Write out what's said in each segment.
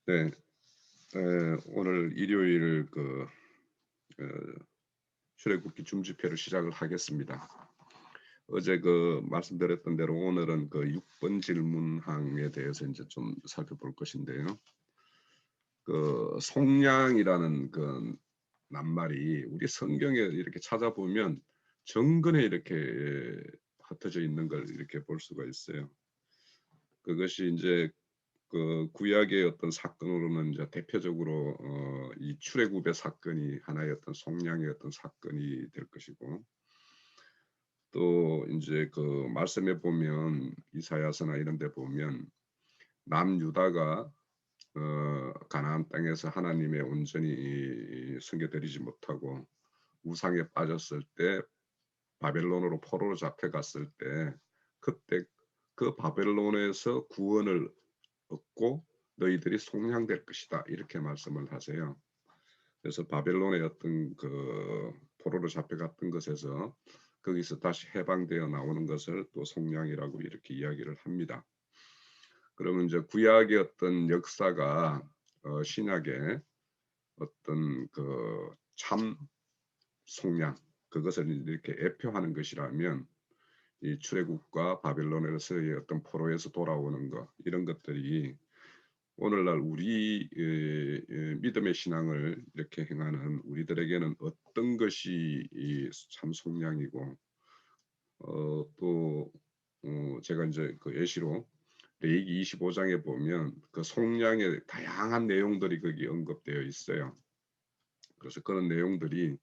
네, 오늘 일요일 어, 출애굽기 줌집회를 시작을 하겠습니다. 어제 말씀드렸던 대로 오늘은 6번 질문항에 대해서 이제 좀 살펴볼 것인데요. 속량이라는 낱말이 우리 성경에 이렇게 찾아보면 정근에 이렇게 흩어져 있는 걸 이렇게 볼 수가 있어요. 그것이 이제 구약의 어떤 사건으로는 이제 대표적으로 이 출애굽의 사건이 하나의 어떤 속량의 어떤 사건이 될 것이고, 또 이제 말씀에 보면 이사야서나 이런 데 보면 남유다가 가나안 땅에서 하나님의 온전히 섬겨드리지 못하고 우상에 빠졌을 때, 바벨론으로 포로로 잡혀갔을 때, 그때 그 바벨론에서 구원을 얻고 너희들이 속량될 것이다, 이렇게 말씀을 하세요. 그래서 바벨론의 어떤 포로로 잡혀갔던 것에서 거기서 다시 해방되어 나오는 것을 또 속량이라고 이렇게 이야기를 합니다. 그러면 이제 구약의 어떤 역사가 신약의 어떤 참 속량, 그것을 이렇게 애표하는 것이라면 이 출애굽과 바벨론에서의 어떤 포로에서 돌아오는 것, 이런 것들이 오늘날 우리 믿음의 신앙을 이렇게 행하는 우리들에게는 어떤 것이 참 속량이고, 또 제가 이제 예시로 레위기 25장에 보면 그 속량의 다양한 내용들이 거기 언급되어 있어요. 그래서 그런 내용들이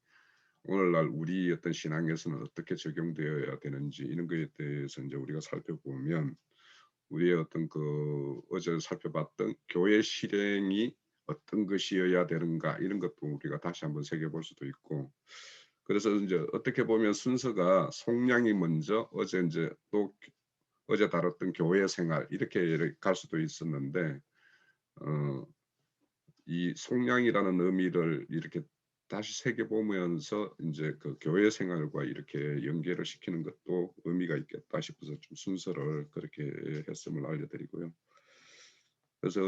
오늘날 우리 어떤 신앙에서는 어떻게 적용되어야 되는지, 이런 것에 대해서 이제 우리가 살펴보면 우리의 어떤 어제 살펴봤던 교회 실행이 어떤 것이어야 되는가, 이런 것도 우리가 다시 한번 새겨볼 수도 있고, 그래서 이제 어떻게 보면 순서가 속량이 먼저, 어제 이제 또 어제 다뤘던 교회 생활, 이렇게 갈 수도 있었는데, 어, 이 속량이라는 의미를 이렇게 다시 새겨보면서 이제 교회 생활과 이렇게 연계를 시키는 것도 의미가 있겠다 싶어서 좀 순서를 그렇게 했음을 알려드리고요. 그래서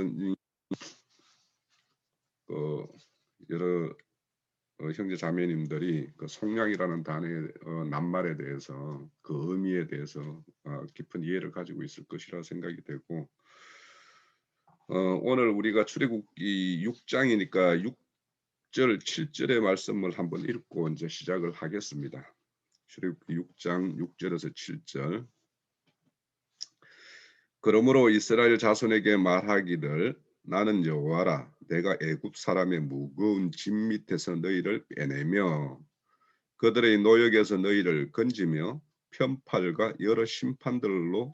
여러 형제 자매님들이 속량이라는 단어의 낱말에 대해서, 그 의미에 대해서 깊은 이해를 가지고 있을 것이라 생각이 되고, 오늘 우리가 출애굽기 6장이니까 6절 7절의 말씀을 한번 읽고 이제 시작을 하겠습니다. 출애굽기 6장 6절에서 7절. 그러므로 이스라엘 자손에게 말하기를, 나는 여호와라. 내가 애굽 사람의 무거운 짐 밑에서 너희를 빼내며 그들의 노역에서 너희를 건지며 편팔과 여러 심판들로서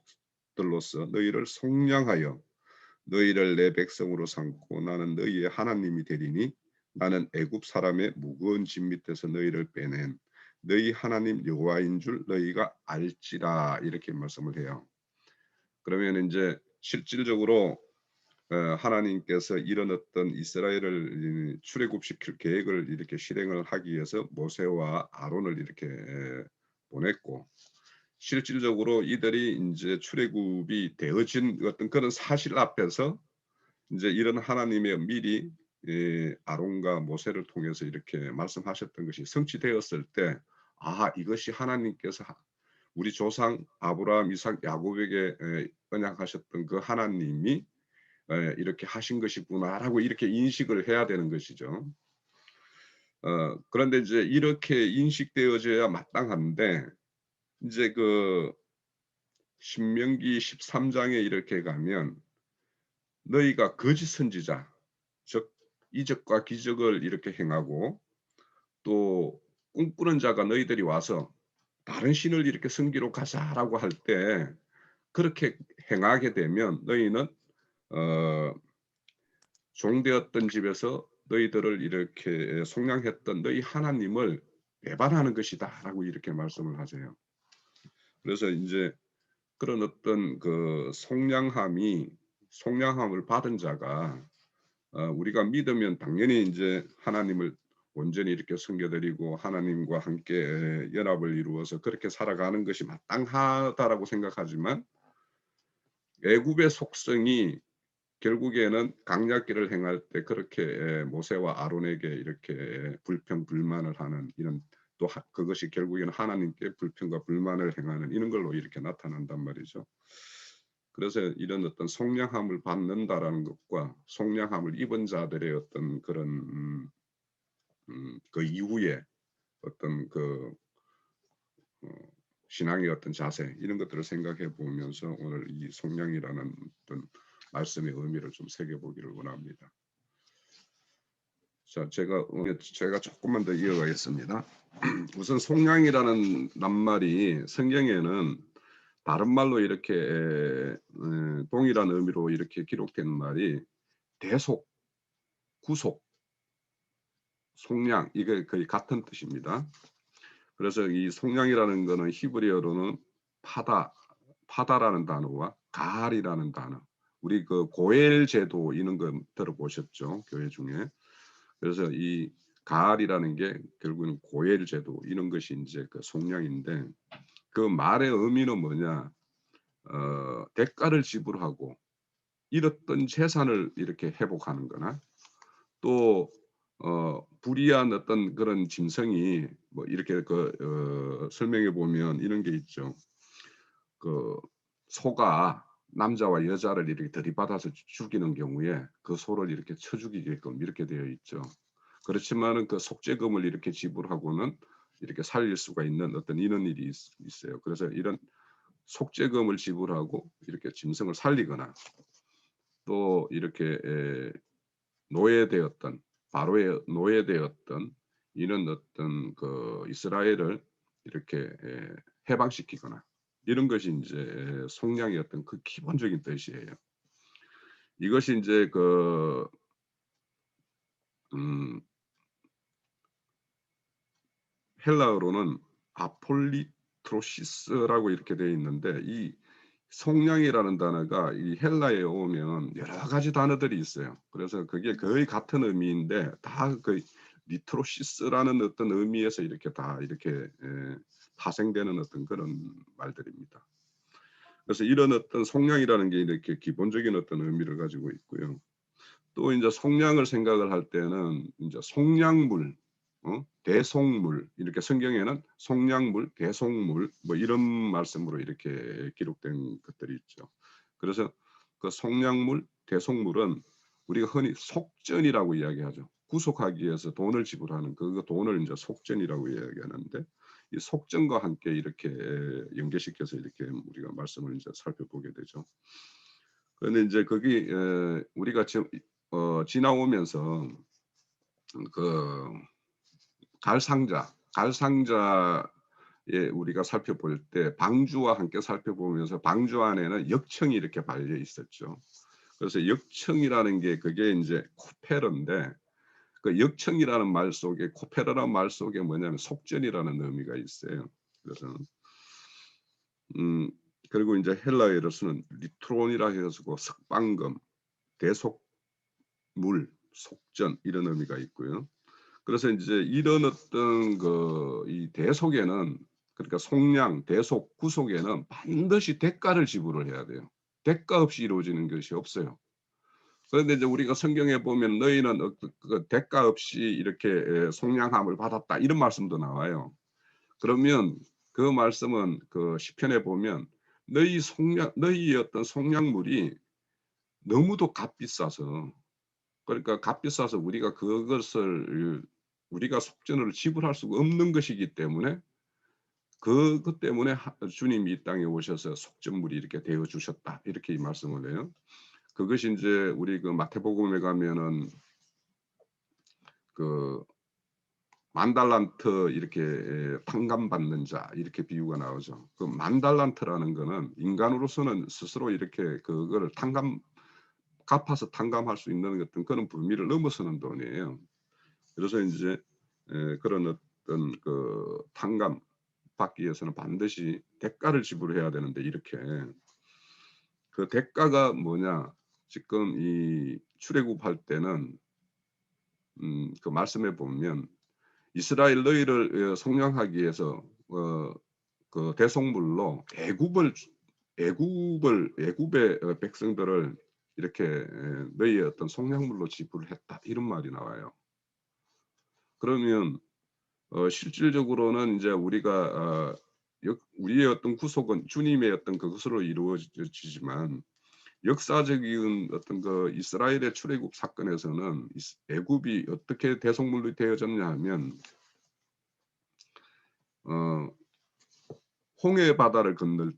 너희를 속량하여 너희를 내 백성으로 삼고 나는 너희의 하나님이 되리니, 나는 애굽 사람의 무거운 짐 밑에서 너희를 빼낸 너희 하나님 여호와인 줄 너희가 알지라, 이렇게 말씀을 해요. 그러면 이제 실질적으로 하나님께서 이런 어떤 이스라엘을 출애굽시킬 계획을 이렇게 실행을 하기 위해서 모세와 아론을 이렇게 보냈고, 실질적으로 이들이 이제 출애굽이 되어진 어떤 그런 사실 앞에서 이제 이런 하나님의 미리 아론과 모세를 통해서 이렇게 말씀하셨던 것이 성취되었을 때, 이것이 하나님께서 우리 조상 아브라함, 이삭, 야곱에게 언약하셨던 그 하나님이 이렇게 하신 것이구나라고 이렇게 인식을 해야 되는 것이죠. 그런데 이제 이렇게 인식되어져야 마땅한데, 이제 신명기 13장에 이렇게 가면 너희가 거짓 선지자, 즉 이적과 기적을 이렇게 행하고 또 꿈꾸는 자가 너희들이 와서 다른 신을 이렇게 섬기러 가자라고 할 때, 그렇게 행하게 되면 너희는 종되었던 집에서 너희들을 이렇게 속량했던 너희 하나님을 배반하는 것이다라고 이렇게 말씀을 하세요. 그래서 이제 그런 어떤 속량함을 받은 자가 우리가 믿으면 당연히 이제 하나님을 온전히 이렇게 섬겨드리고 하나님과 함께 연합을 이루어서 그렇게 살아가는 것이 마땅하다라고 생각하지만, 애굽의 속성이 결국에는 강약기를 행할 때 그렇게 모세와 아론에게 이렇게 불평 불만을 하는 이런 또 그것이 결국에는 하나님께 불평과 불만을 행하는 이런 걸로 이렇게 나타난단 말이죠. 그래서 이런 어떤 속량함을 받는다라는 것과 속량함을 입은 자들의 어떤 그런 그 이후에 어떤 그 어, 신앙의 어떤 자세 이런 것들을 생각해 보면서 오늘 이 속량이라는 어떤 말씀의 의미를 좀 새겨보기를 원합니다. 자, 제가 조금만 더 이어가겠습니다. 우선 속량이라는 낱말이 성경에는 다른 말로 이렇게 동일한 의미로 이렇게 기록된 말이 대속, 구속, 속량 이게 거의 같은 뜻입니다. 그래서 이 속량이라는 거는 히브리어로는 파다라는 단어와 가알이라는 단어. 우리 그 고엘 제도 이런 거 들어보셨죠? 교회 중에. 그래서 이 가알이라는 게 결국은 고엘 제도 이런 것이 이제 그 속량인데 그 말의 의미는 뭐냐? 대가를 지불하고 잃었던 재산을 이렇게 회복하는 거나 또 불이한 어떤 그런 짐승이 뭐 이렇게 설명해 보면 이런 게 있죠. 그 소가 남자와 여자를 이렇게 들이받아서 죽이는 경우에 그 소를 이렇게 쳐 죽이게끔 이렇게 되어 있죠. 그렇지만은 그 속죄금을 이렇게 지불하고는 이렇게 살릴 수가 있는 어떤 이런 일이 있어요. 그래서 이런 속죄금을 지불하고 이렇게 짐승을 살리거나 또 이렇게 노예되었던 바로의 노예되었던 이런 어떤 그 이스라엘을 이렇게 해방시키거나 이런 것이 이제 속량의 어떤 그 기본적인 뜻이에요. 이것이 이제 그 음, 헬라어로는 아폴리트로시스라고 이렇게 되어 있는데 이 속량이라는 단어가 이 헬라에 오면 여러 가지 단어들이 있어요. 그래서 그게 거의 같은 의미인데 다 그 리트로시스라는 어떤 의미에서 이렇게 다 이렇게 파생되는 어떤 그런 말들입니다. 그래서 이런 어떤 속량이라는 게 이렇게 기본적인 어떤 의미를 가지고 있고요. 또 이제 속량을 생각을 할 때는 이제 속량물, 대속물 이렇게 성경에는 속량물, 대속물 뭐 이런 말씀으로 이렇게 기록된 것들이 있죠. 그래서 그 속량물, 대속물은 우리가 흔히 속전이라고 이야기하죠. 구속하기 위해서 돈을 지불하는 그 돈을 이제 속전이라고 이야기하는데 이 속전과 함께 이렇게 연계시켜서 이렇게 우리가 말씀을 이제 살펴보게 되죠. 그런데 이제 거기 우리가 지금 지나오면서 그 갈상자에 우리가 살펴볼 때 방주와 함께 살펴보면서 방주 안에는 역청이 이렇게 발려 있었죠. 그래서 역청이라는 게 그게 이제 코페르인데 그 역청이라는 말 속에 코페르라는 말 속에 뭐냐면 속전이라는 의미가 있어요. 그래서 음 그리고 이제 헬라어로서는 리트론이라 해서 석방금, 대속물, 속전 이런 의미가 있고요. 그래서 이제 이런 어떤 그 이 대속에는 그러니까 속량, 대속, 구속에는 반드시 대가를 지불을 해야 돼요. 대가 없이 이루어지는 것이 없어요. 그런데 이제 우리가 성경에 보면 너희는 그 대가 없이 이렇게 속량함을 받았다 이런 말씀도 나와요. 그러면 그 말씀은 그 시편에 보면 너희의 어떤 속량물이 너무도 값비싸서 그러니까 값비싸서 우리가 그것을 우리가 속전을 지불할 수가 없는 것이기 때문에 그것 때문에 주님이 이 땅에 오셔서 속전물이 이렇게 되어 주셨다 이렇게 말씀을 해요. 그것이 이제 우리 그 마태복음에 가면은 그 만달란트 이렇게 탕감받는 자 이렇게 비유가 나오죠. 그 만달란트라는 거는 인간으로서는 스스로 이렇게 그거를 갚아서 탕감할 수 있는 어떤 그런 범위를 넘어서는 돈이에요. 그래서 이제 그런 어떤 그 탕감 받기 위해서는 반드시 대가를 지불해야 되는데 이렇게 그 대가가 뭐냐? 지금 이 출애굽할 때는 그 말씀에 보면 이스라엘 너희를 속량하기 위해서 그 대속물로 애굽의 백성들을 이렇게 너희의 어떤 속량물로 지불했다 이런 말이 나와요. 그러면 실질적으로는 이제 우리가 우리의 어떤 구속은 주님의 어떤 그것으로 이루어지지만 역사적인 어떤 그 이스라엘의 출애굽 사건에서는 애굽이 어떻게 대속물로 되어졌냐 하면 홍해 바다를 건널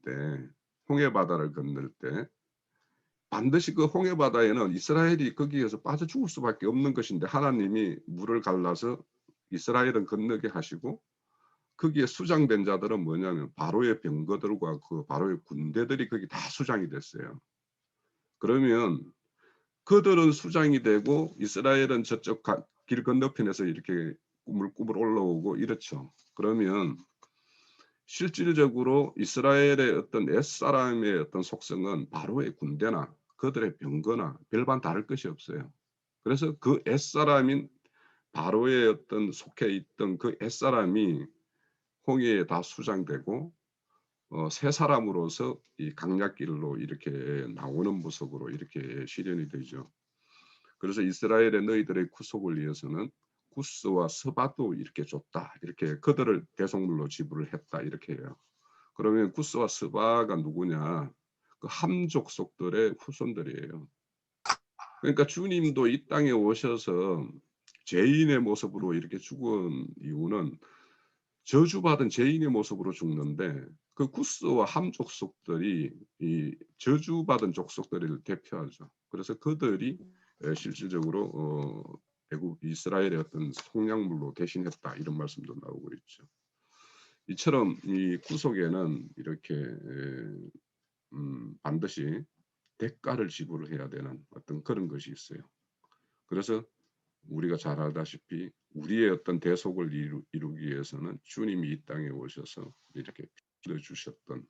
때 반드시 그 홍해 바다에는 이스라엘이 거기에서 빠져 죽을 수밖에 없는 것인데 하나님이 물을 갈라서 이스라엘은 건너게 하시고 거기에 수장된 자들은 뭐냐면 바로의 병거들과 그 바로의 군대들이 거기 다 수장이 됐어요. 그러면 그들은 수장이 되고 이스라엘은 저쪽 길 건너편에서 이렇게 꾸물꾸물 올라오고 이렇죠. 그러면 실질적으로 이스라엘의 어떤 옛사람의 어떤 속성은 바로의 군대나 그들의 병거나 별반 다를 것이 없어요. 그래서 그 옛사람인 바로의 어떤 속해 있던 그 옛사람이 홍해에 다 수장되고 새 사람으로서 이 강약길로 이렇게 나오는 모습으로 이렇게 실현이 되죠. 그래서 이스라엘의 너희들의 구속을 위해서는 구스와 스바도 이렇게 줬다. 이렇게 그들을 대속물로 지불을 했다. 이렇게 해요. 그러면 구스와 스바가 누구냐? 그 함 족속들의 후손들이에요. 그러니까 주님도 이 땅에 오셔서 죄인의 모습으로 이렇게 죽은 이유는 저주받은 죄인의 모습으로 죽는데 그 구스와 함 족속들이 이 저주받은 족속들을 대표하죠. 그래서 그들이 실질적으로 애굽 이스라엘의 어떤 속량물로 대신했다 이런 말씀도 나오고 있죠. 이처럼 이 구속에는 이렇게 반드시 대가를 지불을 해야 되는 어떤 그런 것이 있어요. 그래서 우리가 잘 알다시피 우리의 어떤 대속을 이루기 위해서는 주님이 이 땅에 오셔서 이렇게 피를 주셨던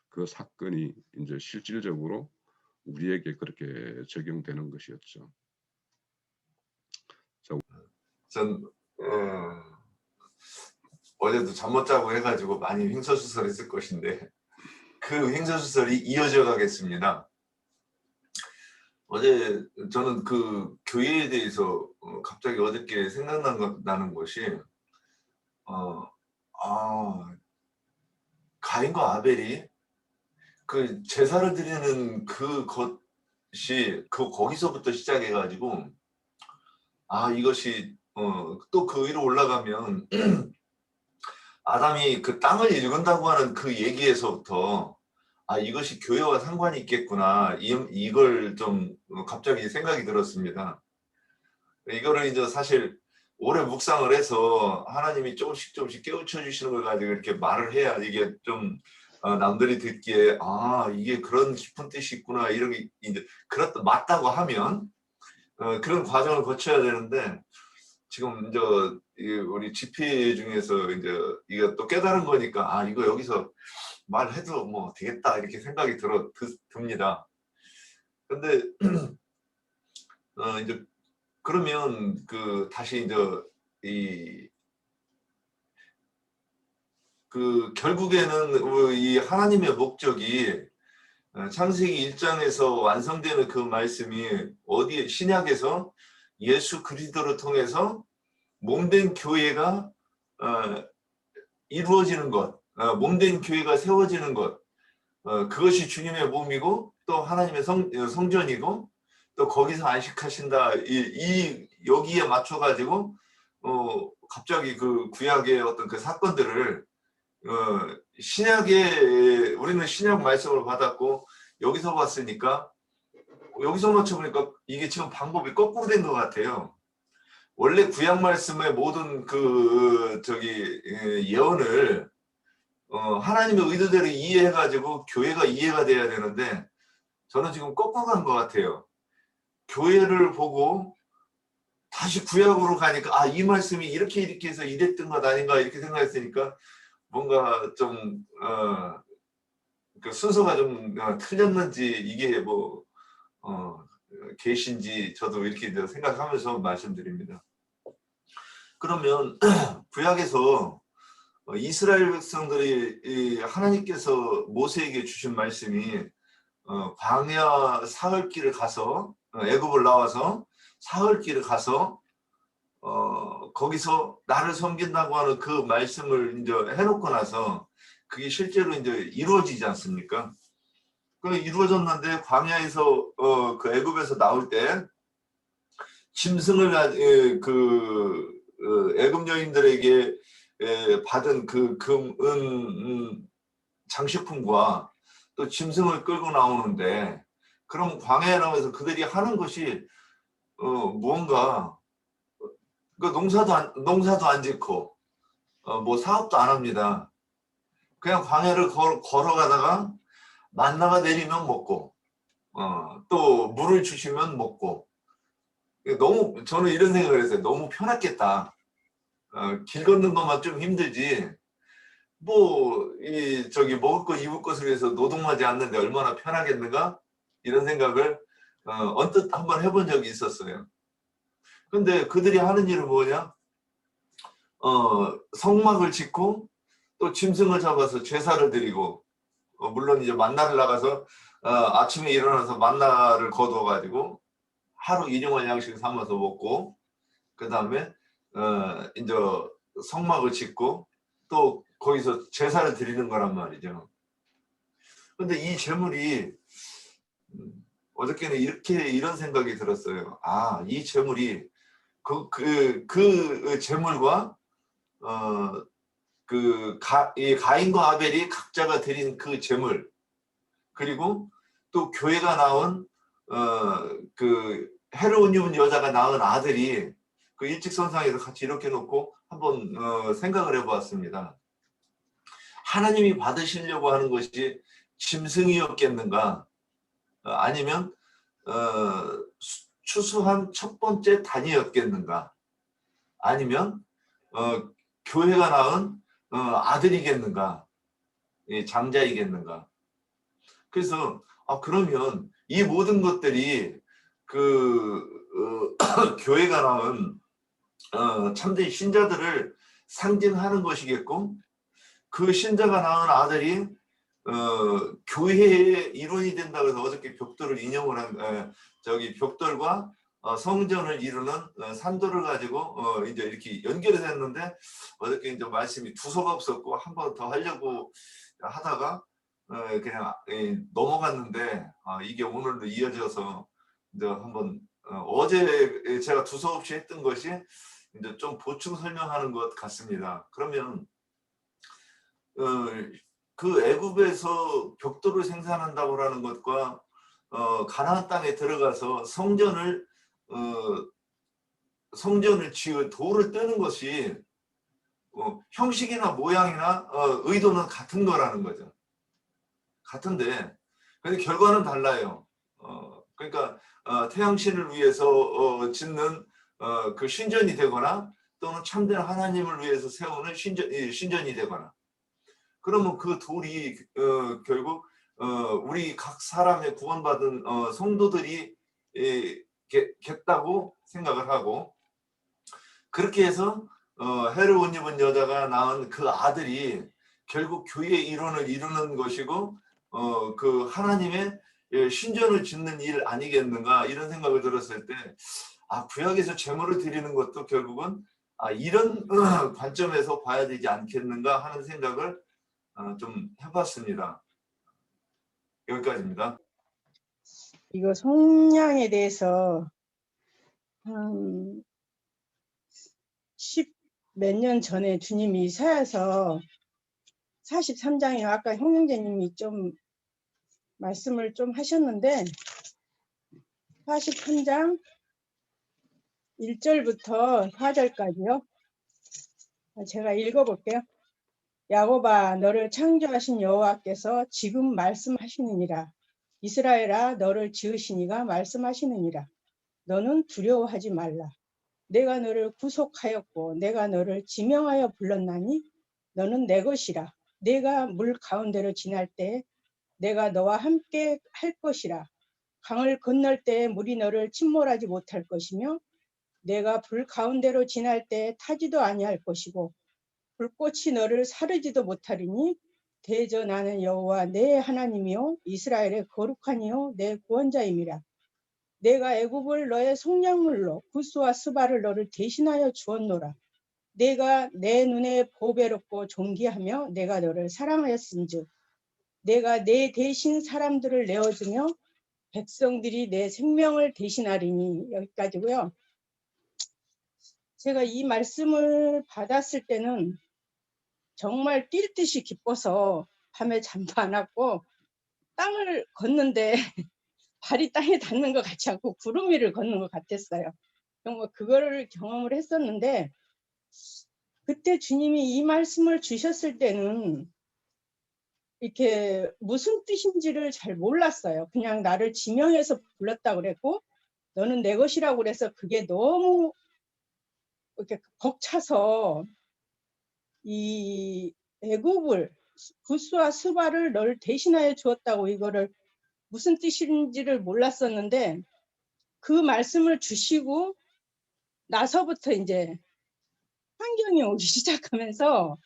그 사건이 이제 실질적으로 우리에게 그렇게 적용되는 것이었죠. 전 어제도 잠 못 자고 해가지고 많이 횡설수설했을 것인데 그 횡설수설이 이어져 가겠습니다. 어제 저는 그 교회에 대해서 갑자기 어저께 생각나는 것이 가인과 아벨이 그 제사를 드리는 그것이 거기서부터 시작해가지고 이것이 또 그 위로 올라가면 아담이 그 땅을 일군다고 하는 그 얘기에서부터 이것이 교회와 상관이 있겠구나 이걸 좀 갑자기 생각이 들었습니다. 이거를 이제 사실 오래 묵상을 해서 하나님이 조금씩 깨우쳐 주시는 걸 가지고 이렇게 말을 해야 이게 좀 남들이 듣기에 이게 그런 깊은 뜻이 있구나 이런 게 이제 그렇다 맞다고 하면 그런 과정을 거쳐야 되는데 지금 이제 우리 집회 중에서 이제 이거 또 깨달은 거니까 이거 여기서 말해도 뭐 되겠다 이렇게 생각이 듭니다. 근데 이제 그러면 다시 이제 결국에는 이 하나님의 목적이 창세기 1장에서 완성되는 그 말씀이 어디에 신약에서 예수 그리스도를 통해서 몸된 교회가 이루어지는 것, 몸된 교회가 세워지는 것, 그것이 주님의 몸이고 또 하나님의 성전이고 또 거기서 안식하신다. 여기에 맞춰가지고 갑자기 그 구약의 어떤 그 사건들을 신약에 우리는 신약 말씀을 받았고 여기서 봤으니까 여기서 맞춰보니까 이게 지금 방법이 거꾸로 된 것 같아요. 원래 구약 말씀의 모든 예언을 하나님의 의도대로 이해해가지고 교회가 이해가 돼야 되는데 저는 지금 거꾸로 간 것 같아요. 교회를 보고 다시 구약으로 가니까 이 말씀이 이렇게 해서 이랬던 것 아닌가 이렇게 생각했으니까 뭔가 좀 그 순서가 좀 틀렸는지 이게 뭐 계신지 저도 이렇게 생각하면서 말씀드립니다. 그러면 구약에서 이스라엘 백성들이 하나님께서 모세에게 주신 말씀이 광야 사흘길을 가서 애굽을 나와서 사흘길을 가서 거기서 나를 섬긴다고 하는 그 말씀을 이제 해놓고 나서 그게 실제로 이제 이루어지지 않습니까? 그 이루어졌는데 광야에서 그 애굽에서 나올 때 짐승을 애굽 여인들에게 받은 그 금, 은 장식품과 또 짐승을 끌고 나오는데 그럼 광야에 나와서 그들이 하는 것이 무언가 그 농사도 안 짓고 뭐 사업도 안 합니다. 그냥 광야를 걸어가다가 만나가 내리면 먹고 또 물을 주시면 먹고 너무 저는 이런 생각을 했어요. 너무 편했겠다. 길 걷는 것만 좀 힘들지 뭐 저기 먹을 거 입을 것을 위해서 노동하지 않는데 얼마나 편하겠는가 이런 생각을 언뜻 한번 해본 적이 있었어요. 근데 그들이 하는 일은 뭐냐? 성막을 짓고 또 짐승을 잡아서 제사를 드리고 물론 이제 만나를 나가서 아침에 일어나서 만나를 거둬 가지고 하루 일용할 양식 삼아서 먹고 그 다음에 이제 성막을 짓고 또 거기서 제사를 드리는 거란 말이죠. 근데 이 제물이 어저께는 이런 생각이 들었어요. 아, 이 제물이 그 제물과 이 가인과 아벨이 각자가 드린 그 제물 그리고 또 교회가 낳은 그 해로운 입은 여자가 낳은 아들이 그 일직선상에서 같이 이렇게 놓고 한번 생각을 해보았습니다. 하나님이 받으시려고 하는 것이 짐승이었겠는가? 아니면 추수한 첫 번째 단이었겠는가? 아니면 교회가 낳은 아들이겠는가? 장자이겠는가? 그래서 그러면 이 모든 것들이 교회가 낳은 참된 신자들을 상징하는 것이겠고 그 신자가 낳은 아들이 교회의 일원이 된다고 해서 어저께 벽돌을 인용을 한 벽돌과 성전을 이루는 산돌을 가지고 이제 이렇게 연결이 됐는데 어저께 이제 말씀이 두서가 없었고 한 번 더 하려고 하다가 그냥 넘어갔는데 이게 오늘도 이어져서 이제 한번 어제 제가 두서 없이 했던 것이 이제 좀 보충 설명하는 것 같습니다. 그러면 그 애굽에서 벽돌을 생산한다고 하는 것과 가나안 땅에 들어가서 성전을 지어 돌을 뜨는 것이 형식이나 모양이나 의도는 같은 거라는 거죠. 같은데 근데 결과는 달라요. 그러니까 태양신을 위해서 짓는 그 신전이 되거나 또는 참된 하나님을 위해서 세우는 신전이 되거나 그러면 그 돌이 결국 우리 각 사람의 구원받은 성도들이 겠다고 생각을 하고 그렇게 해서 해로운 입은 여자가 낳은 그 아들이 결국 교회의 일원을 이루는 것이고 그 하나님의 신전을 짓는 일 아니겠는가 이런 생각을 들었을 때 구약에서 제물을 드리는 것도 결국은 이런 관점에서 봐야 되지 않겠는가 하는 생각을 좀 해봤습니다. 여기까지입니다. 이거 속량에 대해서 한 10 몇 년 전에 주님이 이사야서 43장에 아까 홍영재님이 좀 말씀을 좀 하셨는데 43장 1절부터 4절까지요. 제가 읽어볼게요. 야곱아 너를 창조하신 여호와께서 지금 말씀하시느니라. 이스라엘아 너를 지으신 이가 말씀하시느니라. 너는 두려워하지 말라. 내가 너를 구속하였고 내가 너를 지명하여 불렀나니 너는 내 것이라. 내가 물 가운데로 지날 때 내가 너와 함께 할 것이라. 강을 건널 때 물이 너를 침몰하지 못할 것이며 내가 불 가운데로 지날 때 타지도 아니할 것이고 불꽃이 너를 사르지도 못하리니 대저 나는 여호와 내 하나님이요 이스라엘의 거룩하니요 내 구원자임이라. 내가 애굽을 너의 속량물로 구스와 스바를 너를 대신하여 주었노라. 내가 내 눈에 보배롭고 존귀하며 내가 너를 사랑하였은즉 내가 내 대신 사람들을 내어주며 백성들이 내 생명을 대신하리니. 여기까지고요. 제가 이 말씀을 받았을 때는 정말 뛸 듯이 기뻐서 밤에 잠도 안 왔고 땅을 걷는데 발이 땅에 닿는 것 같지 않고 구름 위를 걷는 것 같았어요. 정말 그거를 경험을 했었는데 그때 주님이 이 말씀을 주셨을 때는 이렇게 무슨 뜻인지를 잘 몰랐어요. 그냥 나를 지명해서 불렀다고 그랬고 너는 내 것이라고 그래서 그게 너무 이렇게 벅차서 이 애굽을 구스와 스바를 널 대신하여 주었다고 이거를 무슨 뜻인지를 몰랐었는데 그 말씀을 주시고 나서부터 이제 환경이 오기 시작하면서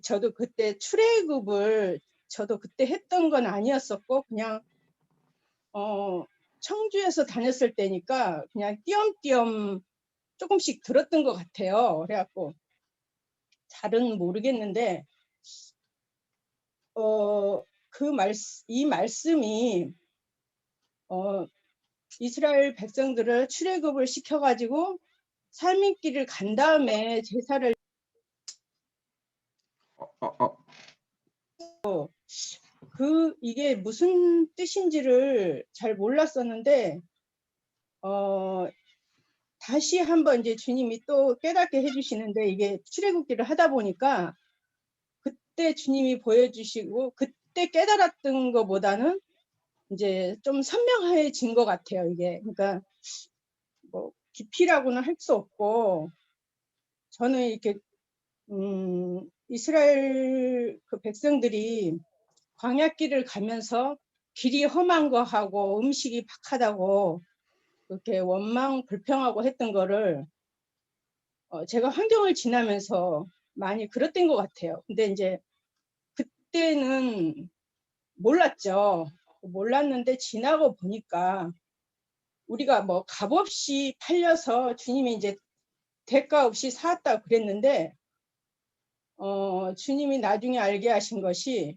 저도 그때 출애굽을 저도 그때 했던 건 아니었었고 그냥 청주에서 다녔을 때니까 그냥 띄엄띄엄 조금씩 들었던 것 같아요. 그래갖고 잘은 모르겠는데 이 말씀이 이스라엘 백성들을 출애굽을 시켜가지고 살민길을 간 다음에 제사를 이게 무슨 뜻인지를 잘 몰랐었는데 다시 한번 이제 주님이 또 깨닫게 해주시는데 이게 출애굽기를 하다 보니까 그때 주님이 보여주시고 그때 깨달았던 것보다는 이제 좀 선명해진 것 같아요. 이게 그러니까 뭐 깊이라고는 할 수 없고 저는 이렇게 이스라엘 그 백성들이 광야길을 가면서 길이 험한 거 하고 음식이 박하다고 그렇게 원망 불평하고 했던 거를 제가 환경을 지나면서 많이 그랬던 것 같아요. 근데 이제 그때는 몰랐죠. 몰랐는데 지나고 보니까 우리가 뭐 값없이 팔려서 주님이 이제 대가 없이 사왔다고 그랬는데 주님이 나중에 알게 하신 것이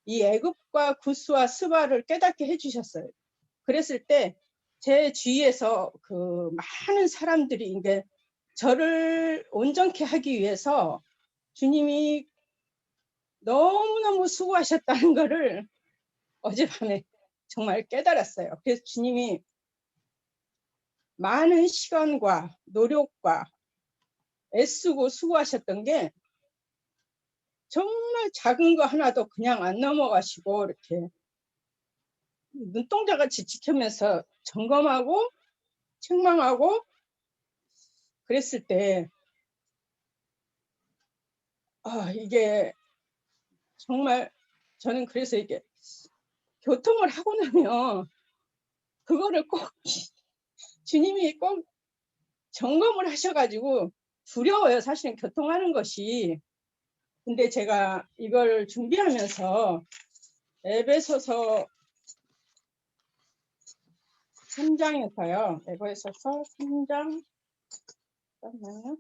이 애굽과 구스와 스바를 깨닫게 해주셨어요. 그랬을 때 제 주위에서 그 많은 사람들이 이제 저를 온전케 하기 위해서 주님이 너무너무 수고하셨다는 거를 어젯밤에 정말 깨달았어요. 그래서 주님이 많은 시간과 노력과 애쓰고 수고하셨던 게 정말 작은 거 하나도 그냥 안 넘어가시고 이렇게 눈동자같이 지키면서 점검하고 책망하고 그랬을 때 이게 정말 저는 그래서 이게 교통을 하고 나면 그거를 꼭 주님이 꼭 점검을 하셔가지고 두려워요. 사실은 교통하는 것이. 근데 제가 이걸 준비하면서 에베소서 3장에서요. 에베소서 3장 잠깐만요.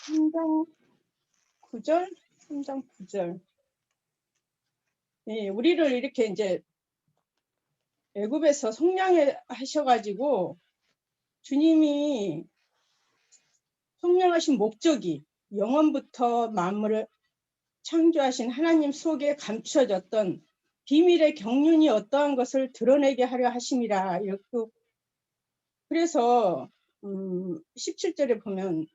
3장 9절, 3장 9절. 예, 우리를 이렇게 이제 애굽에서 속량해 하셔가지고 주님이 속량하신 목적이 영원부터 만물을 창조하신 하나님 속에 감춰졌던 비밀의 경륜이 어떠한 것을 드러내게 하려 하심이라. 이렇게 그래서 17절에 보면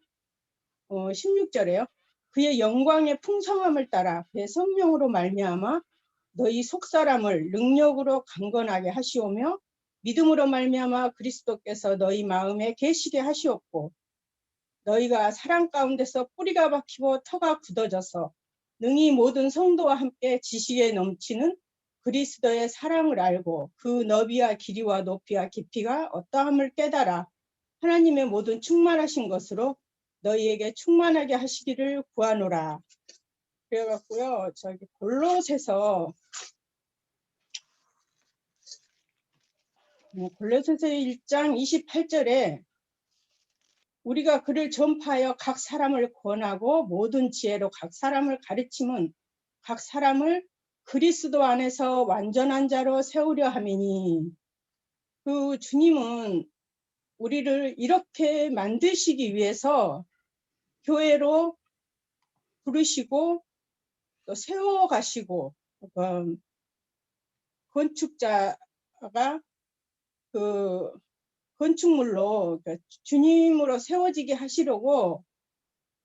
16절에요. 그의 영광의 풍성함을 따라 그의 성령으로 말미암아 너희 속사람을 능력으로 강건하게 하시오며 믿음으로 말미암아 그리스도께서 너희 마음에 계시게 하시옵고 너희가 사랑 가운데서 뿌리가 박히고 터가 굳어져서 능히 모든 성도와 함께 지식에 넘치는 그리스도의 사랑을 알고 그 너비와 길이와 높이와 깊이가 어떠함을 깨달아 하나님의 모든 충만하신 것으로 너희에게 충만하게 하시기를 구하노라. 그래갖고요, 저기 골로새서 1장 28절에 우리가 그를 전파하여 각 사람을 권하고 모든 지혜로 각 사람을 가르침은 각 사람을 그리스도 안에서 완전한 자로 세우려 함이니, 그 주님은 우리를 이렇게 만드시기 위해서 교회로 부르시고 또 세워가시고, 건축자가 그 건축물로 주님으로 세워지게 하시려고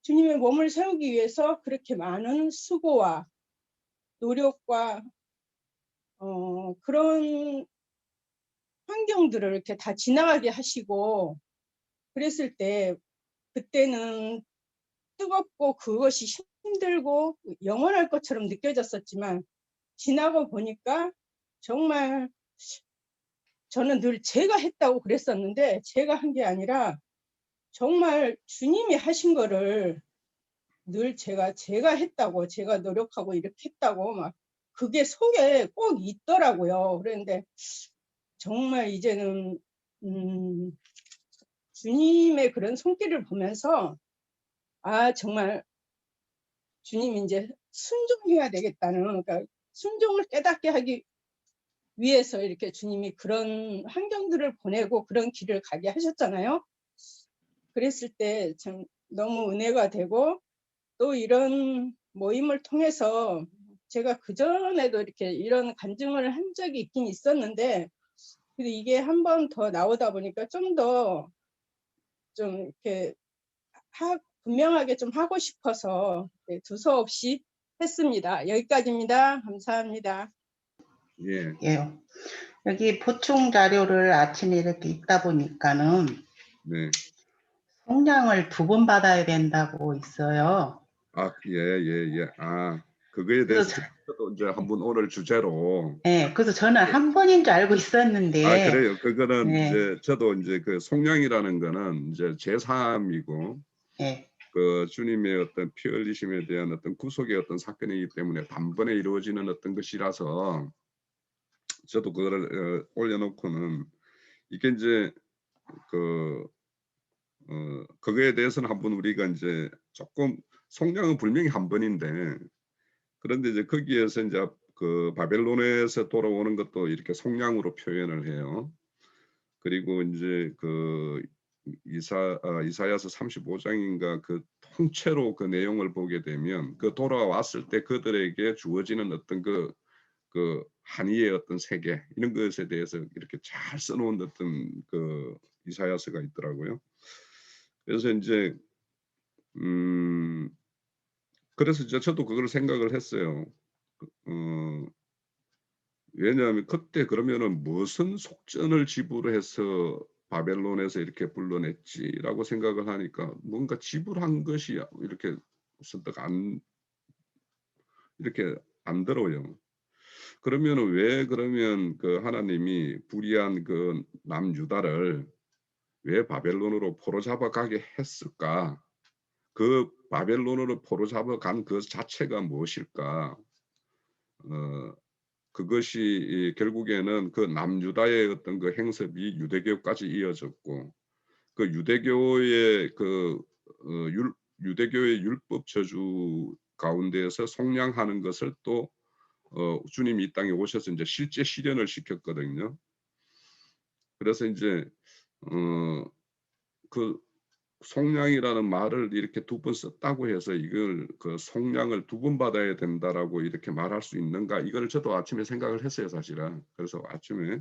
주님의 몸을 세우기 위해서 그렇게 많은 수고와 노력과 그런 환경들을 이렇게 다 지나가게 하시고 그랬을 때 그때는 뜨겁고 그것이 힘들고 영원할 것처럼 느껴졌었지만 지나고 보니까 정말 저는 늘 제가 했다고 그랬었는데 제가 한 게 아니라 정말 주님이 하신 거를 늘 제가 했다고, 제가 노력하고 이렇게 했다고 막 그게 속에 꼭 있더라고요. 그런데 정말 이제는 주님의 그런 손길을 보면서 정말 주님 이제 순종해야 되겠다는, 그러니까 순종을 깨닫게 하기 위해서 이렇게 주님이 그런 환경들을 보내고 그런 길을 가게 하셨잖아요. 그랬을 때 참 너무 은혜가 되고, 또 이런 모임을 통해서 제가 그전에도 이렇게 이런 간증을 한 적이 있긴 있었는데, 근데 이게 한 번 더 나오다 보니까 좀 더 좀 이렇게 분명하게 좀 하고 싶어서 두서없이 했습니다. 여기까지입니다. 감사합니다. 예. 예. 여기 보충 자료를 아침에 이렇게 읽다 보니까는 네. 성량을 2번 받아야 된다고 있어요. 예. 그거에 대해서 그래서 저도 이제 한번 오늘 주제로. 예, 그래서 저는 한 번인 줄 알고 있었는데. 그래요. 그거는 예. 이제 저도 이제 그 속량이라는 거는 이제 제3이고 예. 그 주님의 어떤 피 흘리심에 대한 어떤 구속의 어떤 사건이기 때문에 단번에 이루어지는 어떤 것이라서 저도 그거를 올려놓고는 이게 이제 그거에 대해서는 한번 우리가 이제 조금 속량은 분명히 한 번인데, 그런데 이제 거기에서 이제 그 바벨론에서 돌아오는 것도 이렇게 속량으로 표현을 해요. 그리고 이제 그 이사야서 35장인가 그 통째로 그 내용을 보게 되면 그 돌아왔을 때 그들에게 주어지는 어떤 그 한의의 어떤 세계 이런 것에 대해서 이렇게 잘 써놓은 어떤 그 이사야서가 있더라고요. 그래서 이제 그래서 저도 그걸 생각을 했어요. 왜냐하면 그때 그러면은 무슨 속전을 지불해서 바벨론에서 이렇게 불러냈지라고 생각을 하니까 뭔가 지불한 것이 이렇게 선뜻 이렇게 안 들어요. 그러면은 왜 그러면 그 하나님이 불의한 그 남유다를 왜 바벨론으로 포로 잡아가게 했을까? 그 바벨론으로 포로 잡아간 그 자체가 무엇일까? 그것이 결국에는 그 남유다의 어떤 그 행섭이 유대교까지 이어졌고, 그 유대교의 유대교의 율법 저주 가운데에서 속량하는 것을 또 주님이 이 땅에 오셔서 이제 실제 실현을 시켰거든요. 그래서 이제 그 속량이라는 말을 이렇게 2번 썼다고 해서 이걸 그 속량을 2번 받아야 된다라고 이렇게 말할 수 있는가? 이걸 저도 아침에 생각을 했어요, 사실은. 그래서 아침에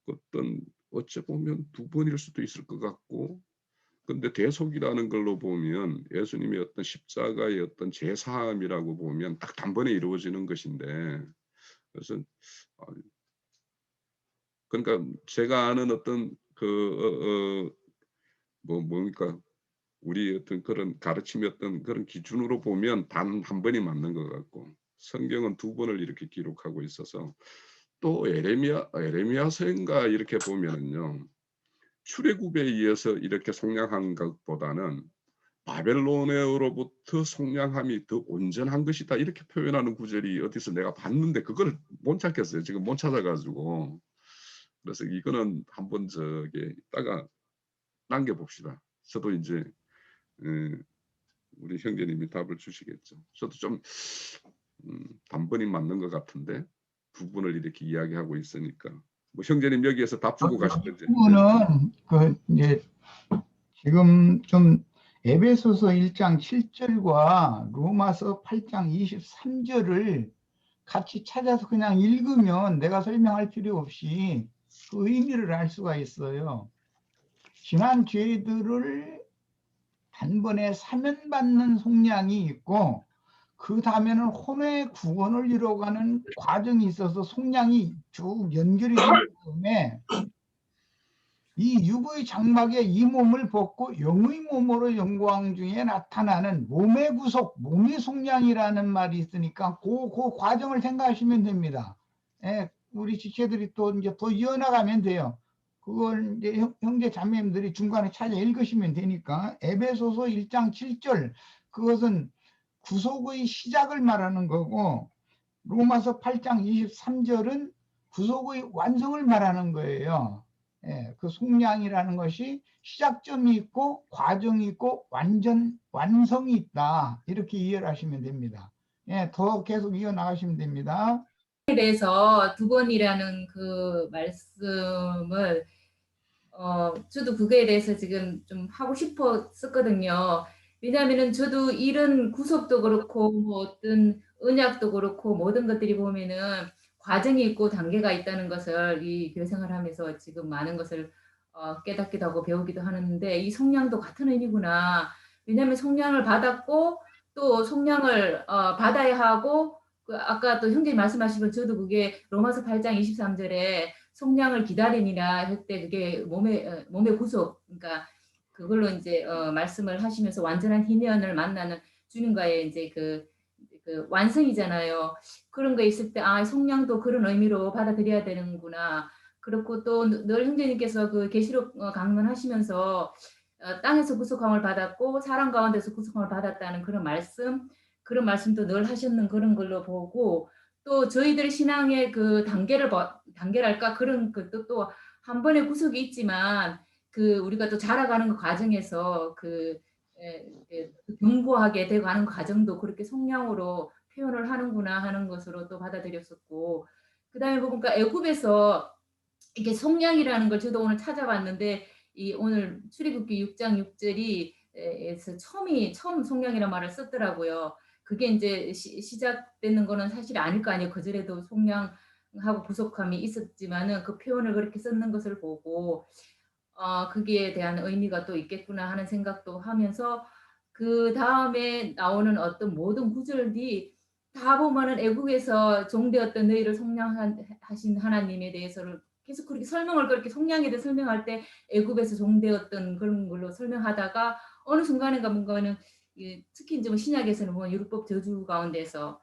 어떤 어찌 보면 2번일 수도 있을 것 같고, 근데 대속이라는 걸로 보면 예수님의 어떤 십자가의 어떤 제사함이라고 보면 딱 단번에 이루어지는 것인데, 그래서 그러니까 제가 아는 어떤 뭡니까 우리 어떤 그런 가르침의 어떤 그런 기준으로 보면 단 한 번이 맞는 것 같고, 성경은 2번을 이렇게 기록하고 있어서, 또 에레미야서인가 이렇게 보면은요, 출애굽에 의해서 이렇게 속량한 것보다는 바벨론으로부터 속량함이 더 온전한 것이다 이렇게 표현하는 구절이 어디서 내가 봤는데 그걸 못 찾겠어요. 지금 못 찾아가지고. 그래서 이거는 한번 저기 이따가 남겨봅시다. 저도 이제 우리 형제님이 답을 주시겠죠. 저도 좀 단번이 맞는 것 같은데 부분을 이렇게 이야기하고 있으니까 뭐 형제님 여기에서 답 주고 가시든지. 부분은 그 이제 지금 좀 에베소서 1장 7절과 로마서 8장 23절을 같이 찾아서 그냥 읽으면 내가 설명할 필요 없이 그 의미를 알 수가 있어요. 지난 죄들을 단번에 사면받는 속량이 있고 그 다음에는 혼의 구원을 이뤄가는 과정이 있어서 속량이 쭉 연결이 되기 때문에 이 육의 장막에 이 몸을 벗고 영의 몸으로 영광 중에 나타나는 몸의 구속, 몸의 속량이라는 말이 있으니까 그 과정을 생각하시면 됩니다. 예, 우리 지체들이 또 이제 더 이어나가면 돼요. 그걸 이제 형제 자매님들이 중간에 찾아 읽으시면 되니까. 에베소서 1장 7절 그것은 구속의 시작을 말하는 거고, 로마서 8장 23절은 구속의 완성을 말하는 거예요. 예, 그 속량이라는 것이 시작점이 있고 과정이 있고 완성이 있다. 이렇게 이해를 하시면 됩니다. 예, 더 계속 이어나가시면 됩니다. 대해서 두 번이라는 그 말씀을 저도 그거에 대해서 지금 좀 하고 싶었었거든요. 왜냐하면은 저도 이런 구속도 그렇고 뭐 어떤 언약도 그렇고 모든 것들이 보면은 과정이 있고 단계가 있다는 것을 이 교회 생활하면서 지금 많은 것을 깨닫기도 하고 배우기도 하는데 이 속량도 같은 의미구나. 왜냐하면 속량을 받았고 또 속량을 받아야 하고 그 아까 또 형제님 말씀하시면 저도 그게 로마서 8장 23절에 속량을 기다리니라 할 때 그게 몸의 구속, 그러니까 그걸로 이제 말씀을 하시면서 완전한 희년을 만나는 주님과의 이제 그 완성이잖아요. 그런 거 있을 때 아, 속량도 그런 의미로 받아들여야 되는구나. 그렇고 또 늘 형제님께서 그 계시록 강론하시면서 땅에서 구속함을 받았고 사람 가운데서 구속함을 받았다는 그런 말씀도 늘 하셨는 그런 걸로 보고 또 저희들 신앙의 그 단계랄까 그런 또 한 번의 구속이 있지만 그 우리가 또 자라가는 과정에서 견고하게 돼가는 과정도 그렇게 속량으로 표현을 하는구나 하는 것으로 또 받아들였었고 그다음에 보니까 애굽에서 이게 속량이라는 걸 저도 오늘 찾아봤는데 이 오늘 출애굽기 6장 6절이 에서 처음 속량이라는 말을 썼더라고요. 그게 이제 시작되는 거는 사실 아닐 거 아니에요. 그전에도 속량하고 구속함이 있었지만은 그 표현을 그렇게 썼는 것을 보고 거기에 대한 의미가 또 있겠구나 하는 생각도 하면서 그 다음에 나오는 어떤 모든 구절이 다 보면은 애국에서 종되었던 너희를 속량하신 하나님에 대해서를 계속 그렇게 그렇게 속량에 대해 설명할 때 애굽에서 종되었던 그런 걸로 설명하다가 어느 순간인가 뭔가는 특히 이제 뭐 신약에서는 뭐 율법 저주 가운데서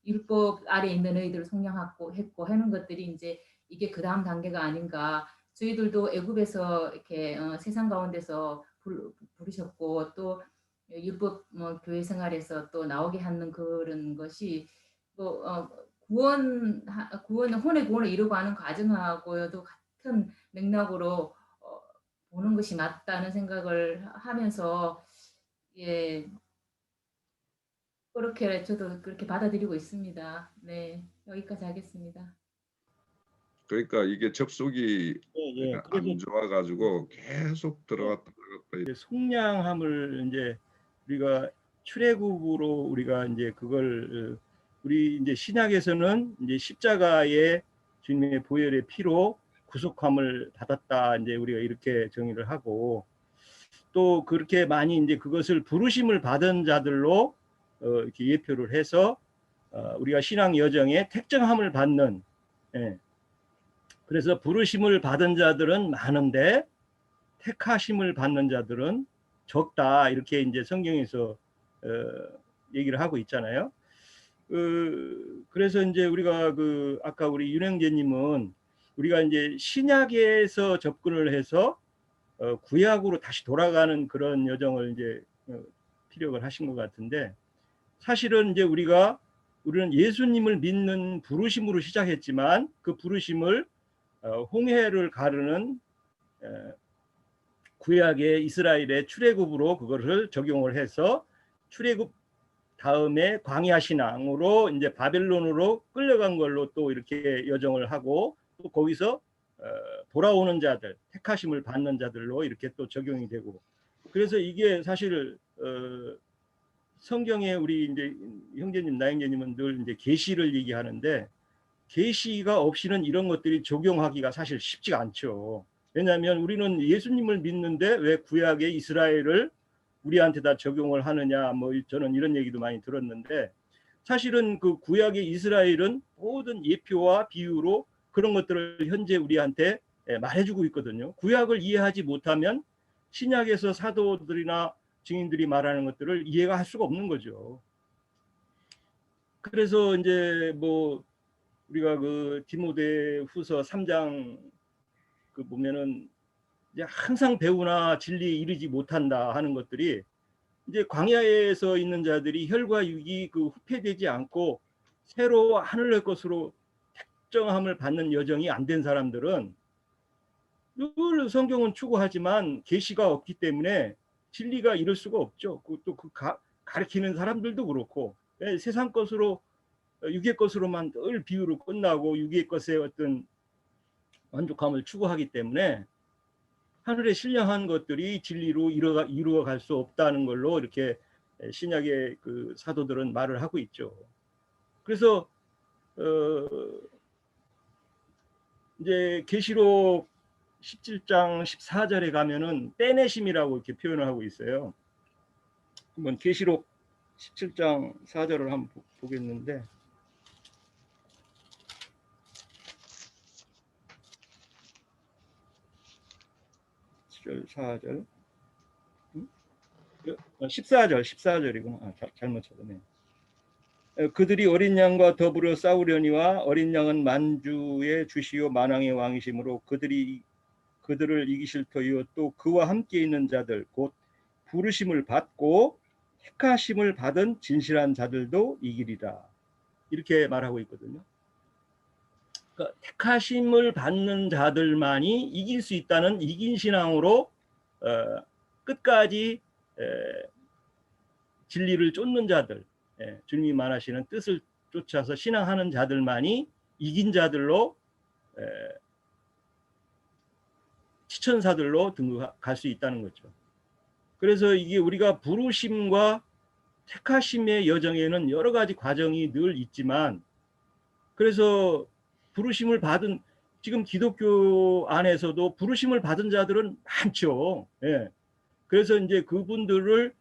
율법 아래 있는 너희들을 속량하고 했고 하는 것들이 이제 이게 그 다음 단계가 아닌가. 저희들도 애굽에서 이렇게 세상 가운데서 부르셨고 또 율법 교회 생활에서 또 나오게 하는 그런 것이 뭐 혼의 구원을 이루고 하는 과정하고도 같은 맥락으로 보는 것이 맞다는 생각을 하면서 예 그렇게 저도 그렇게 받아들이고 있습니다. 네, 여기까지 하겠습니다. 그러니까 이게 접속이 예. 안 좋아가지고 계속 들어갔다. 속량함을 이제 우리가 출애굽으로 우리가 이제 그걸 우리 이제 신약에서는 이제 십자가의 주님의 보혈의 피로 구속함을 받았다 이제 우리가 이렇게 정의를 하고 또 그렇게 많이 이제 그것을 부르심을 받은 자들로 이렇게 예표를 해서 우리가 신앙 여정에 택정함을 받는 그래서 부르심을 받은 자들은 많은데 택하심을 받는 자들은 적다 이렇게 이제 성경에서 얘기를 하고 있잖아요. 그래서 이제 우리가 아까 우리 윤행재님은 우리가 이제 신약에서 접근을 해서 구약으로 다시 돌아가는 그런 여정을 이제 피력을 하신 것 같은데, 사실은 이제 우리는 예수님을 믿는 부르심으로 시작했지만 그 부르심을 홍해를 가르는 구약의 이스라엘의 출애굽으로 그것을 적용을 해서 출애굽 다음에 광야 신앙으로 이제 바벨론으로 끌려간 걸로 또 이렇게 여정을 하고, 또 거기서 돌아오는 자들, 택하심을 받는 자들로 이렇게 또 적용이 되고, 그래서 이게 사실 성경에 우리 이제 형제님, 나형제님은 늘 이제 계시를 얘기하는데, 계시가 없이는 이런 것들이 적용하기가 사실 쉽지가 않죠. 왜냐하면 우리는 예수님을 믿는데 왜 구약의 이스라엘을 우리한테 다 적용을 하느냐, 뭐 저는 이런 얘기도 많이 들었는데, 사실은 그 구약의 이스라엘은 모든 예표와 비유로 그런 것들을 현재 우리한테 말해주고 있거든요. 구약을 이해하지 못하면 신약에서 사도들이나 증인들이 말하는 것들을 이해가 할 수가 없는 거죠. 그래서 이제 뭐 우리가 그 디모데후서 3장 그 보면은 이제 항상 배우나 진리에 이르지 못한다 하는 것들이, 이제 광야에서 있는 자들이 혈과 육이 그 후패되지 않고 새로 하늘의 것으로 택정함을 받는 여정이 안 된 사람들은 늘 성경은 추구하지만 계시가 없기 때문에 진리가 이룰 수가 없죠. 또 가르치는 사람들도 그렇고, 세상 것으로 육의 것으로만 늘 비유로 끝나고 육의 것에 어떤 만족함을 추구하기 때문에 하늘에 신령한 것들이 진리로 이루어갈 수 없다는 걸로 이렇게 신약의 그 사도들은 말을 하고 있죠. 그래서 이제 계시록 17장 14절에 가면은 빼내심이라고 이렇게 표현을 하고 있어요. 한번 계시록 17장 4절을 한번 보겠는데, 4절 14절이구나. 잘못 찾았네. 그들이 어린 양과 더불어 싸우려니와 어린 양은 만주의 주시요 만왕의 왕이시므로 그들을 이기실 터이요 또 그와 함께 있는 자들 곧 부르심을 받고 택하심을 받은 진실한 자들도 이기리라, 이렇게 말하고 있거든요. 그러니까 택하심을 받는 자들만이 이길 수 있다는 이긴 신앙으로 끝까지 진리를 쫓는 자들, 주님이 말하시는 뜻을 쫓아서 신앙하는 자들만이 이긴 자들로 지천사들로 등극할 수 있다는 거죠. 그래서 이게 우리가 부르심과 택하심의 여정에는 여러 가지 과정이 늘 있지만, 그래서 부르심을 받은, 지금 기독교 안에서도 부르심을 받은 자들은 많죠. 그래서 이제 그분들을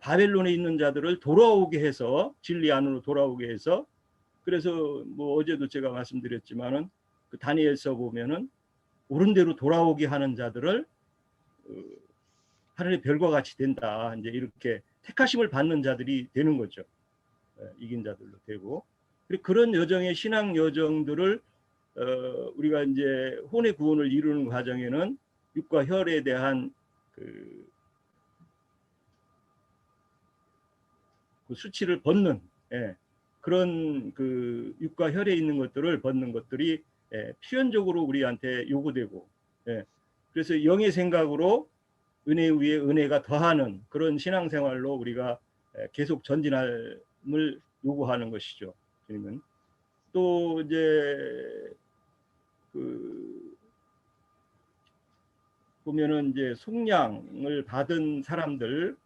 바벨론에 있는 자들을 돌아오게 해서, 진리 안으로 돌아오게 해서, 그래서 뭐 어제도 제가 말씀드렸지만은 그 다니엘서 보면은 옳은 대로 돌아오게 하는 자들을 하늘의 별과 같이 된다, 이제 이렇게 택하심을 받는 자들이 되는 거죠. 이긴 자들로 되고, 그런 여정의 신앙 여정들을 우리가 이제 혼의 구원을 이루는 과정에는 육과 혈에 대한 그 수치를 벗는, 그런 그 육과 혈에 있는 것들을 벗는 것들이 필연적으로 우리한테 요구되고, 그래서 영의 생각으로 은혜 위에 은혜가 더하는 그런 신앙생활로 우리가 계속 전진함을 요구하는 것이죠. 주님은 또 이제 그 보면은 이제 속량을 받은 사람들을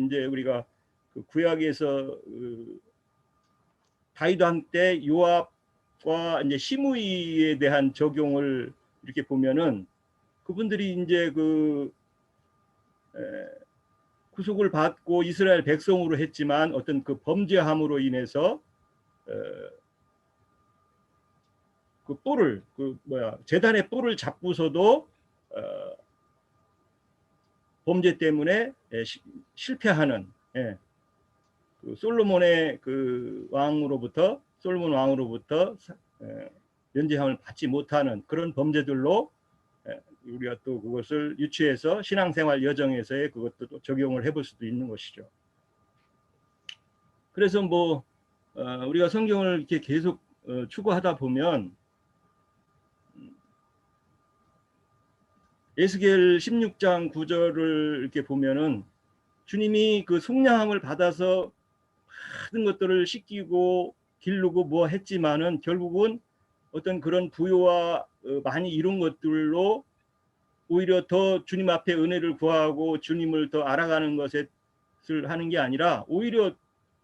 이제 우리가 그 구약에서 다윗 왕 때 요압과 이제 시므이에 대한 적용을 이렇게 보면은 그분들이 이제 그 구속을 받고 이스라엘 백성으로 했지만 어떤 그 범죄함으로 인해서 그 뿔을 제단의 뿔을 잡고서도 범죄 때문에 실패하는, 그 솔로몬의 그 솔로몬 왕으로부터 면제함을 받지 못하는 그런 범죄들로 우리가 또 그것을 유추해서 신앙생활 여정에서의 그것도 또 적용을 해볼 수도 있는 것이죠. 그래서 뭐 우리가 성경을 이렇게 계속 추구하다 보면 에스겔 16장 9절을 이렇게 보면은 주님이 그 속량함을 받아서 모든 것들을 씻기고 기르고 뭐 했지만은 결국은 어떤 그런 부요와 많이 이룬 것들로 오히려 더 주님 앞에 은혜를 구하고 주님을 더 알아가는 것을 하는 게 아니라 오히려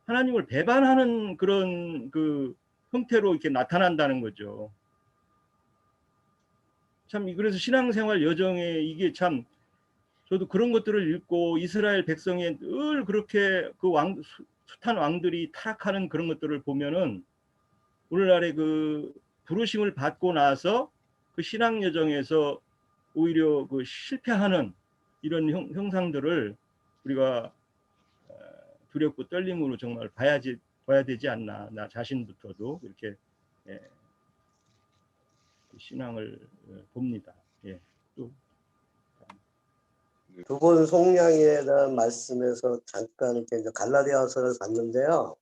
하나님을 배반하는 그런 그 형태로 이렇게 나타난다는 거죠. 참 그래서 신앙생활 여정에 이게 참 저도 그런 것들을 읽고 이스라엘 백성의 늘 그렇게 그 숱한 왕들이 타락하는 그런 것들을 보면은 오늘날의 그 부르심을 받고 나서 그 신앙 여정에서 오히려 그 실패하는 이런 형상들을 우리가 두렵고 떨림으로 정말 봐야 되지 않나. 나 자신부터도 이렇게 신앙을 봅니다. 예. 또 두 번 속량에 대한 말씀에서 잠깐 이렇게 이제 갈라디아서를 봤는데요.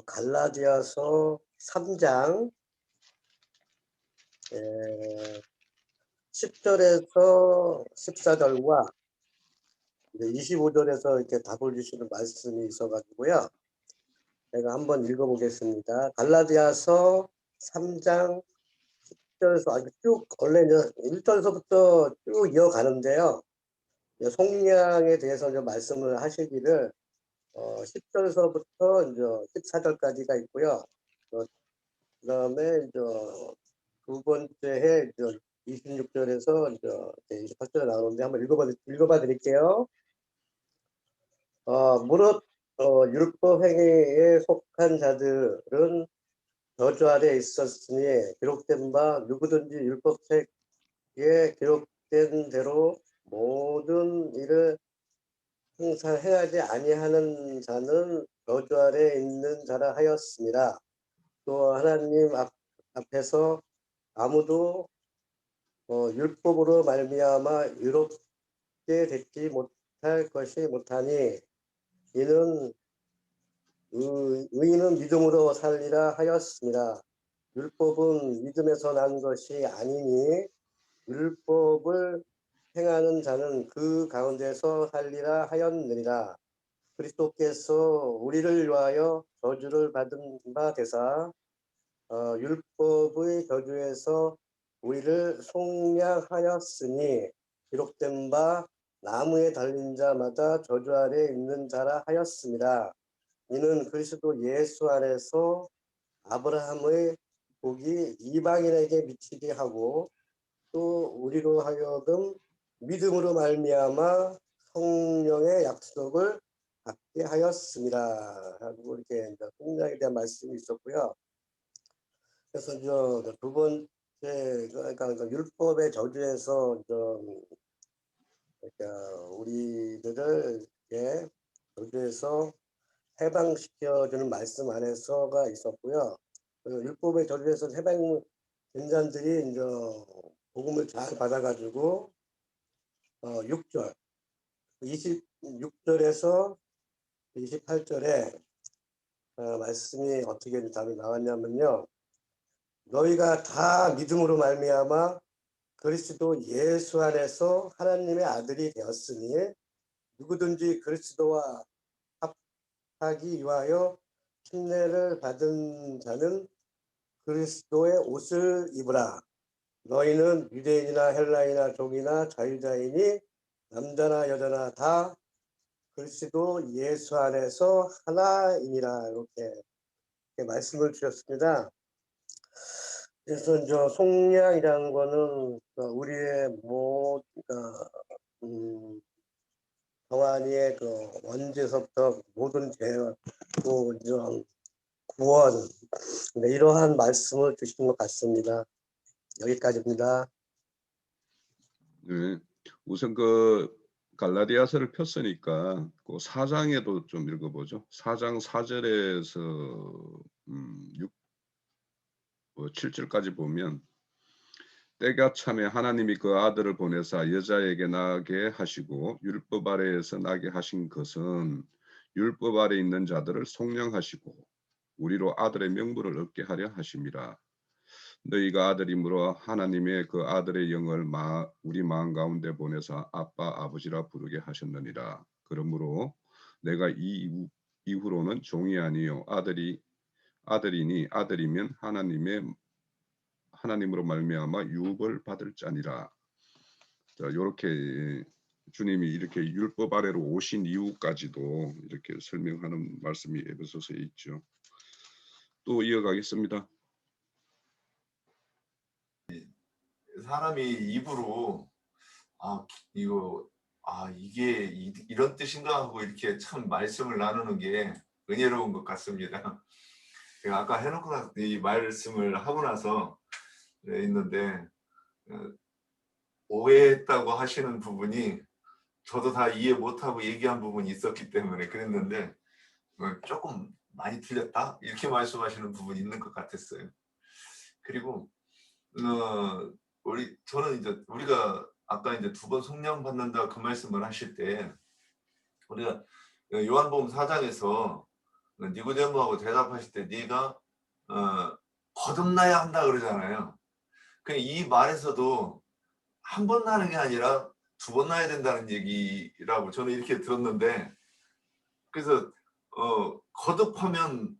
갈라디아서 3장 10절에서 14절과 25절에서 이렇게 답을 주시는 말씀이 있어가지고요. 제가 한번 읽어보겠습니다. 갈라디아서 3장 10절에서 쭉 원래 이제 1절서부터 쭉 이어가는데요. 속량에 대해서 이제 말씀을 하시기를 10절서부터 이제 14절까지가 있고요. 그다음에 이제 두 번째 해 26절에서 이제 28절에 나오는데 한번 읽어봐 드릴게요. 무릇 율법 행위에 속한 자들은 저주 아래 있었으니 기록된 바 누구든지 율법책에 기록된 대로 모든 일을 항상 행하지 아니하는 자는 저주 아래 있는 자라 하였습니다. 또 하나님 앞에서 아무도 율법으로 말미암아 의롭게 되지 못할 것이 못하니 이는 의인은 믿음으로 살리라 하였습니다. 율법은 믿음에서 난 것이 아니니 율법을 행하는 자는 그 가운데서 살리라 하였느니라. 그리스도께서 우리를 위하여 저주를 받은 바 되사 율법의 저주에서 우리를 속량하였으니 기록된 바 나무에 달린 자마다 저주 아래 있는 자라 하였습니다. 이는 그리스도 예수 안에서 아브라함의 복이 이방인에게 미치게 하고 또 우리로 하여금 믿음으로 말미암아 성령의 약속을 받게 하였습니다. 하고 이렇게 속량에 대한 말씀이 있었고요. 그래서 두 번째 그러니까 율법의 저주에서 그러니까 우리들을 이렇게 저주에서 해방시켜주는 말씀 안에서가 있었고요. 율법의 저주에서 해방된 자들이 이제 복음을 잘 받아가지고 6절 26절에서 28절에 말씀이 어떻게 답이 나왔냐면요. 너희가 다 믿음으로 말미암아 그리스도 예수 안에서 하나님의 아들이 되었으니 누구든지 그리스도와 합하기 위하여 침례를 받은 자는 그리스도의 옷을 입으라. 너희는 유대인이나 헬라이나 종이나 자유자이니 남자나 여자나 다 그리스도 예수 안에서 하나이니라. 이렇게 말씀을 주셨습니다. 그래서 이제 속량이라는 거는 우리의 정한이의 그 원죄서부터 모든 죄와 또 이런 구원 이러한 말씀을 주신 것 같습니다. 여기까지입니다. 네, 우선 그 갈라디아서를 폈으니까 그 4장에도 좀 읽어보죠. 4장 4절에서 7절까지 보면 때가 참에 하나님이 그 아들을 보내사 여자에게 나게 하시고 율법 아래에서 나게 하신 것은 율법 아래 있는 자들을 속량하시고 우리로 아들의 명분을 얻게 하려 하심이라. 너희가 아들이므로 하나님의 그 아들의 영을 우리 마음 가운데 보내사 아빠 아버지라 부르게 하셨느니라. 그러므로 내가 이후로는 종이 아니요 아들이니 아들이면 하나님으로 말미암아 유업을 받을 자니라. 자, 이렇게 주님이 이렇게 율법 아래로 오신 이후까지도 이렇게 설명하는 말씀이 에베소서에 있죠. 또 이어가겠습니다. 사람이 입으로 이게 이런 뜻인가 하고 이렇게 참 말씀을 나누는 게 은혜로운 것 같습니다. 제가 아까 해놓고 나서 이 말씀을 하고 나서 있는데 오해했다고 하시는 부분이 저도 다 이해 못하고 얘기한 부분이 있었기 때문에 그랬는데 조금 많이 틀렸다 이렇게 말씀하시는 부분이 있는 것 같았어요. 그리고 저는 이제 우리가 아까 이제 2번 속량 받는다 그 말씀을 하실 때 우리가 요한복음 4장에서 니고데모하고 대답하실 때 네가 거듭나야 한다 그러잖아요. 이 말에서도 한 번 나는 게 아니라 2번 나야 된다는 얘기라고 저는 이렇게 들었는데, 그래서 거듭하면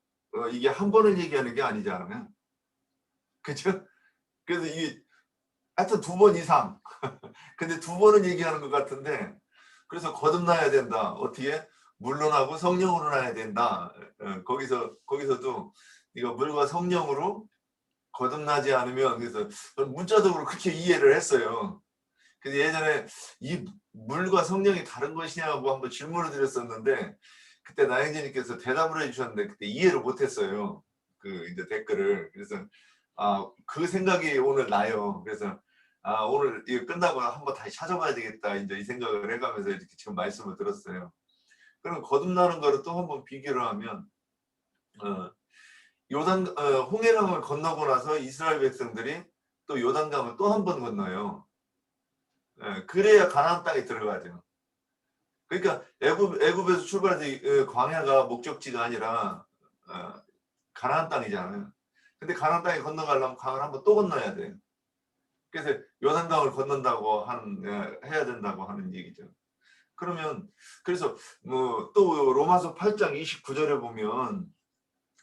이게 한 번을 얘기하는 게 아니잖아요. 그죠? 그래서 이게 하여튼 2번 이상 근데 2번은 얘기하는 것 같은데, 그래서 거듭나야 된다. 어떻게? 물론하고 성령으로 나야 된다. 거기서도 이거 물과 성령으로 거듭나지 않으면, 그래서 문자적으로 그렇게 이해를 했어요. 그래서 예전에 이 물과 성령이 다른 것이냐고 한번 질문을 드렸었는데 그때 나영진님께서 대답을 해주셨는데 그때 이해를 못했어요. 이제 댓글을. 그래서 그 생각이 오늘 나요. 그래서 오늘 이거 끝나고 한번 다시 찾아봐야 되겠다 이제 이 생각을 해가면서 이렇게 지금 말씀을 들었어요. 그럼 거듭나는 거를 또 한번 비교를 하면 홍해강을 건너고 나서 이스라엘 백성들이 또 요단강을 또 한 번 건너요. 그래야 가나안 땅에 들어가죠. 그러니까 애굽에서 출발해서 광야가 목적지가 아니라 가나안 땅이잖아요. 근데 가나안 땅에 건너가려면 강을 한번 또 건너야 돼요. 그래서 요단강을 건넌다고 해야 된다고 하는 얘기죠. 그래서 또 로마서 8장 29절에 보면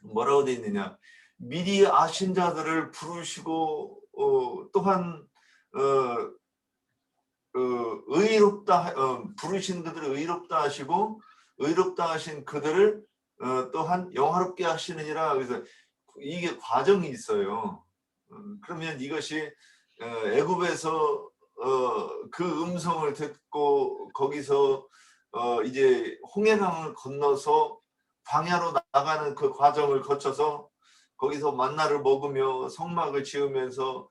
뭐라고 돼 있느냐, 미리 아신 자들을 부르시고 또한 부르신 그들을 의롭다 하시고 의롭다 하신 그들을 또한 영화롭게 하시느니라. 그래서 이게 과정이 있어요. 그러면 이것이 애굽에서 그 음성을 듣고 거기서 이제 홍해강을 건너서 광야로 나가는 그 과정을 거쳐서 거기서 만나를 먹으며 성막을 지으면서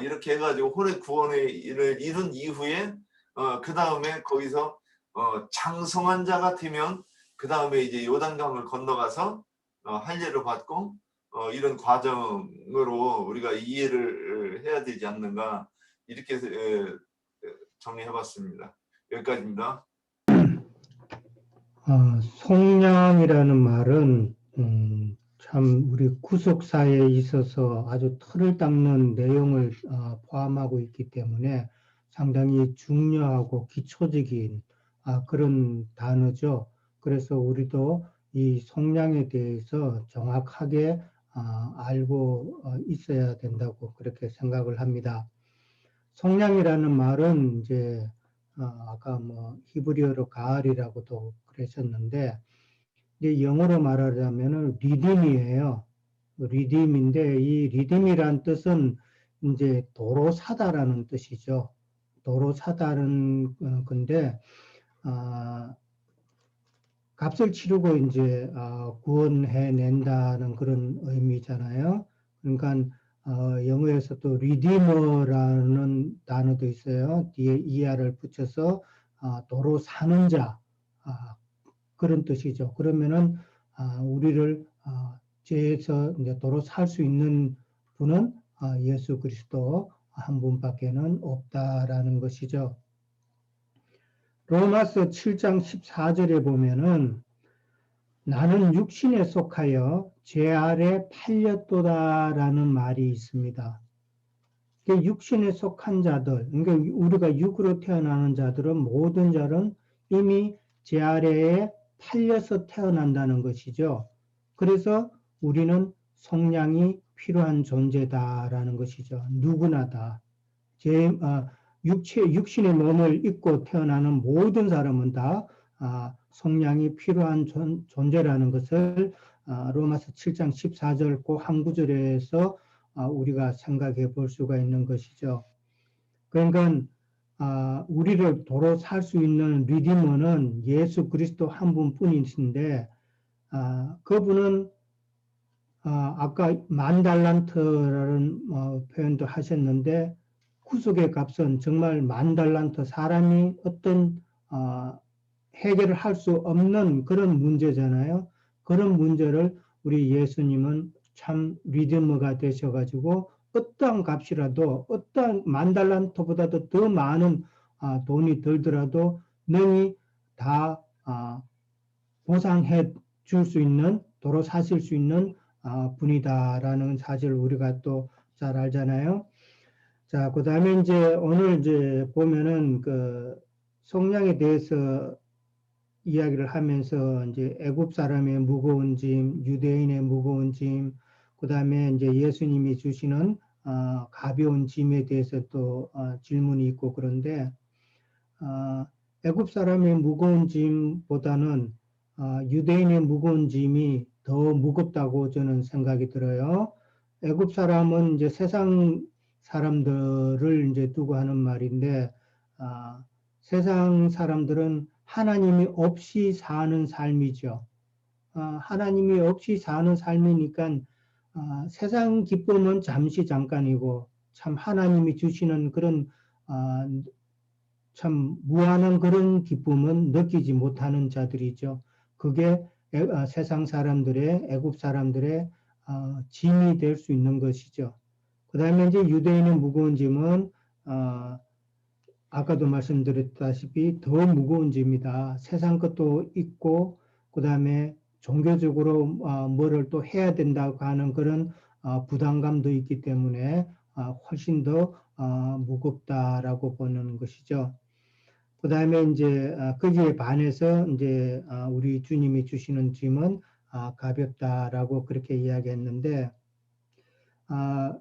이렇게 해가지고 혼의 구원의 일을 이룬 이후에 그 다음에 거기서 장성한 자가 되면 그 다음에 이제 요단강을 건너가서 할례를 받고 이런 과정으로 우리가 이해를 해야 되지 않는가, 이렇게 정리해봤습니다. 여기까지입니다. 속량이라는 말은 참 우리 구속사에 있어서 아주 털을 닦는 내용을 포함하고 있기 때문에 상당히 중요하고 기초적인 그런 단어죠. 그래서 우리도 이 속량에 대해서 정확하게 알고 있어야 된다고 그렇게 생각을 합니다. 속량이라는 말은 이제 아까 히브리어로 가을이라고도 그러셨는데, 이제 영어로 말하자면은 리딤이에요. 리딤인데 이 리딤이란 뜻은 이제 도로 사다라는 뜻이죠. 도로 사다는 건데 값을 치르고 이제 구원해낸다는 그런 의미잖아요. 그러니까 영어에서 또 리디머라는 단어도 있어요. 뒤에 ER을 붙여서 도로 사는 자, 그런 뜻이죠. 그러면은 우리를 죄에서 이제 도로 살 수 있는 분은 예수 그리스도 한 분밖에는 없다라는 것이죠. 로마서 7장 14절에 보면은 나는 육신에 속하여 죄 아래 팔렸도다라는 말이 있습니다. 육신에 속한 자들, 그러니까 우리가 육으로 태어나는 자들은 모든 자는 이미 죄 아래에 팔려서 태어난다는 것이죠. 그래서 우리는 속량이 필요한 존재다라는 것이죠. 누구나 다. 육신의 몸을 입고 태어나는 모든 사람은 다 속량이 필요한 존재라는 것을 로마서 7장 14절 그 한 구절에서 우리가 생각해 볼 수가 있는 것이죠. 그러니까 우리를 도로 살 수 있는 리디머는 예수 그리스도 한 분뿐이신데 그분은 아까 10,000달란트라는 표현도 하셨는데 구속의 값은 정말 10,000달란트, 사람이 어떤 해결을 할 수 없는 그런 문제잖아요. 그런 문제를 우리 예수님은 참 리디머가 되셔가지고 어떠한 값이라도, 어떠한 10,000달란트보다도 더 많은 돈이 들더라도 능히 다 보상해 줄 수 있는, 도로 사실 수 있는 분이다라는 사실을 우리가 또 잘 알잖아요. 자, 그 다음에 이제 오늘 이제 보면은 그 속량에 대해서 이야기를 하면서 이제 애굽 사람의 무거운 짐, 유대인의 무거운 짐, 그 다음에 이제 예수님이 주시는 가벼운 짐에 대해서 또 질문이 있고 그런데 애굽 사람의 무거운 짐보다는 유대인의 무거운 짐이 더 무겁다고 저는 생각이 들어요. 애굽 사람은 이제 세상 사람들을 이제 두고 하는 말인데 세상 사람들은 하나님이 없이 사는 삶이죠. 하나님이 없이 사는 삶이니까 세상 기쁨은 잠시 잠깐이고 참 하나님이 주시는 그런 참 무한한 그런 기쁨은 느끼지 못하는 자들이죠. 그게 세상 사람들의, 애굽 사람들의 짐이 될 수 있는 것이죠. 그 다음에 이제 유대인의 무거운 짐은 아까도 말씀드렸다시피 더 무거운 짐이다. 세상 것도 있고 그 다음에 종교적으로 뭐를 또 해야 된다고 하는 그런 부담감도 있기 때문에 훨씬 더 무겁다라고 보는 것이죠. 그 다음에 이제 거기에 반해서 이제 우리 주님이 주시는 짐은 가볍다라고 그렇게 이야기했는데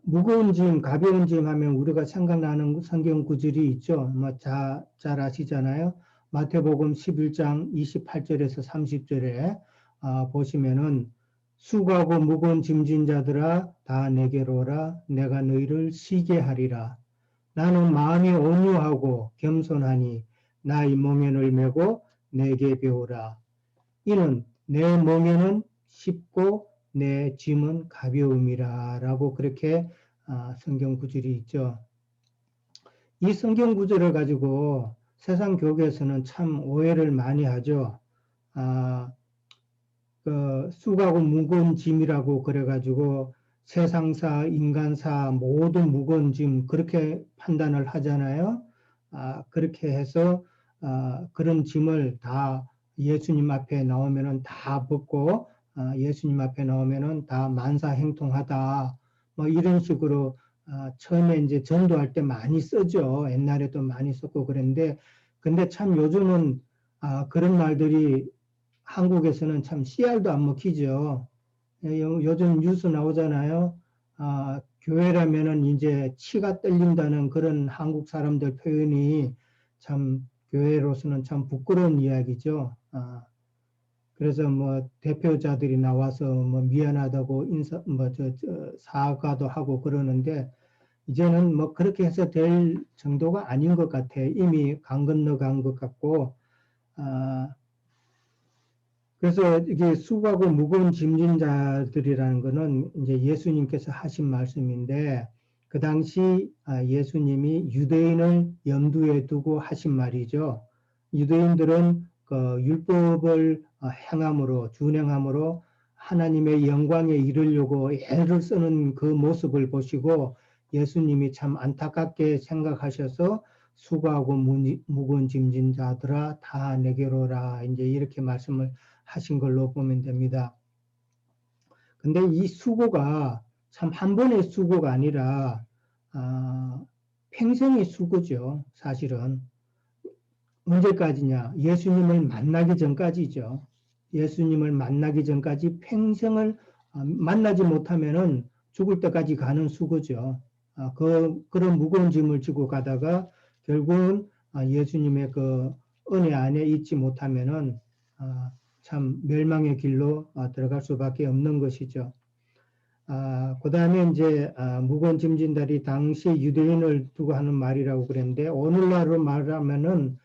무거운 짐, 가벼운 짐 하면 우리가 생각나는 성경 구절이 있죠. 잘 아시잖아요. 마태복음 11장 28절에서 30절에 보시면은 수고하고 무거운 짐진 자들아 다 내게로 오라. 내가 너희를 쉬게 하리라. 나는 마음이 온유하고 겸손하니 나의 멍에를 메고 내게 배우라. 이는 내 멍에는 쉽고 내 짐은 가벼움이라 라고 그렇게 성경 구절이 있죠. 이 성경 구절을 가지고 세상 교계에서는 참 오해를 많이 하죠. 수고하고 무거운 짐이라고 그래가지고 세상사, 인간사 모든 무거운 짐 그렇게 판단을 하잖아요. 그렇게 해서 그런 짐을 다 예수님 앞에 나오면은 다 벗고 예수님 앞에 나오면은 다 만사행통하다. 뭐 이런 식으로 처음에 이제 전도할 때 많이 쓰죠. 옛날에도 많이 썼고 그랬는데, 근데 참 요즘은 그런 말들이 한국에서는 참 씨알도 안 먹히죠. 요즘 뉴스 나오잖아요. 교회라면은 이제 치가 떨린다는 그런 한국 사람들 표현이 참 교회로서는 참 부끄러운 이야기죠. 그래서 뭐 대표자들이 나와서 뭐 미안하다고 사과도 하고 그러는데 이제는 뭐 그렇게 해서 될 정도가 아닌 것 같아. 이미 강 건너간 것 같고, 그래서 이게 수고하고 무거운 짐진 자들이라는 거는 이제 예수님께서 하신 말씀인데 그 당시 예수님이 유대인을 염두에 두고 하신 말이죠. 유대인들은 그 율법을 행함으로 준행함으로 하나님의 영광에 이르려고 애를 쓰는 그 모습을 보시고 예수님이 참 안타깝게 생각하셔서 수고하고 무거운 짐진 자들아 다 내게로 오라 이제 이렇게 말씀을 하신 걸로 보면 됩니다. 근데 이 수고가 참 한 번의 수고가 아니라 평생의 수고죠. 사실은 언제까지냐? 예수님을 만나기 전까지죠. 예수님을 만나기 전까지 평생을 만나지 못하면은 죽을 때까지 가는 수고죠. 그런 무거운 짐을 지고 가다가 결국은 예수님의 그 은혜 안에 있지 못하면은 참 멸망의 길로 들어갈 수밖에 없는 것이죠. 그 다음에 이제 무거운 짐진다리 당시 유대인을 두고 하는 말이라고 그랬는데 오늘날로 말하면은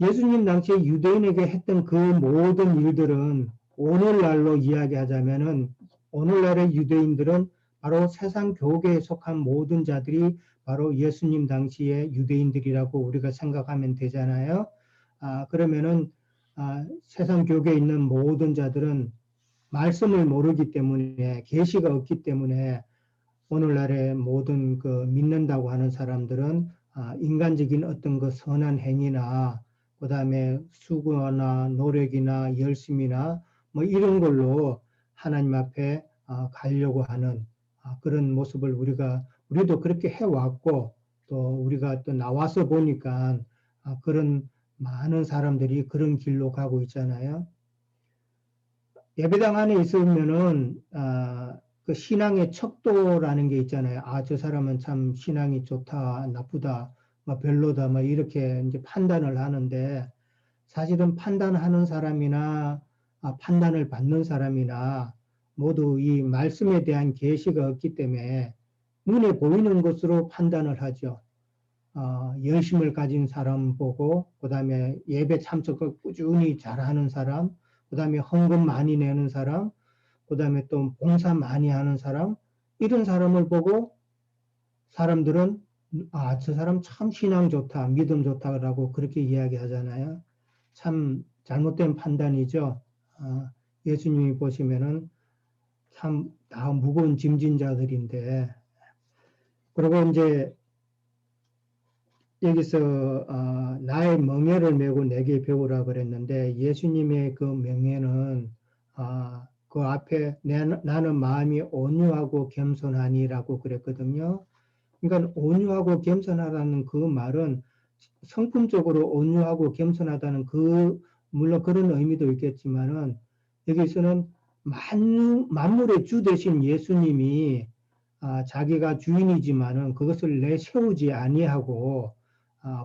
예수님 당시에 유대인에게 했던 그 모든 일들은 오늘날로 이야기하자면은 오늘날의 유대인들은 바로 세상 교계에 속한 모든 자들이 바로 예수님 당시의 유대인들이라고 우리가 생각하면 되잖아요. 그러면은 세상 교계에 있는 모든 자들은 말씀을 모르기 때문에 계시가 없기 때문에 오늘날의 모든 그 믿는다고 하는 사람들은 인간적인 어떤 그 선한 행위나 그 다음에 수고나 노력이나 열심이나 뭐 이런 걸로 하나님 앞에 가려고 하는 그런 모습을 우리도 그렇게 해왔고 또 우리가 또 나와서 보니까 그런 많은 사람들이 그런 길로 가고 있잖아요. 예배당 안에 있으면은 그 신앙의 척도라는 게 있잖아요. 저 사람은 참 신앙이 좋다, 나쁘다, 뭐 별로다, 뭐 이렇게 이제 판단을 하는데 사실은 판단하는 사람이나 판단을 받는 사람이나 모두 이 말씀에 대한 계시가 없기 때문에 눈에 보이는 것으로 판단을 하죠. 열심을 가진 사람 보고 그 다음에 예배 참석을 꾸준히 잘하는 사람, 그 다음에 헌금 많이 내는 사람, 그 다음에 또 봉사 많이 하는 사람, 이런 사람을 보고 사람들은 저 사람 참 신앙 좋다, 믿음 좋다라고 그렇게 이야기하잖아요. 참 잘못된 판단이죠. 예수님이 보시면은 참 다 무거운 짐진 자들인데, 그리고 이제 여기서 나의 멍에를 메고 내게 배우라 그랬는데 예수님의 그 명예는 그 앞에 나는 마음이 온유하고 겸손하니라고 그랬거든요. 그러니까 온유하고 겸손하다는 그 말은 성품적으로 온유하고 겸손하다는 물론 그런 의미도 있겠지만은 여기서는 만물의 주 되신 예수님이 자기가 주인이지만은 그것을 내세우지 아니하고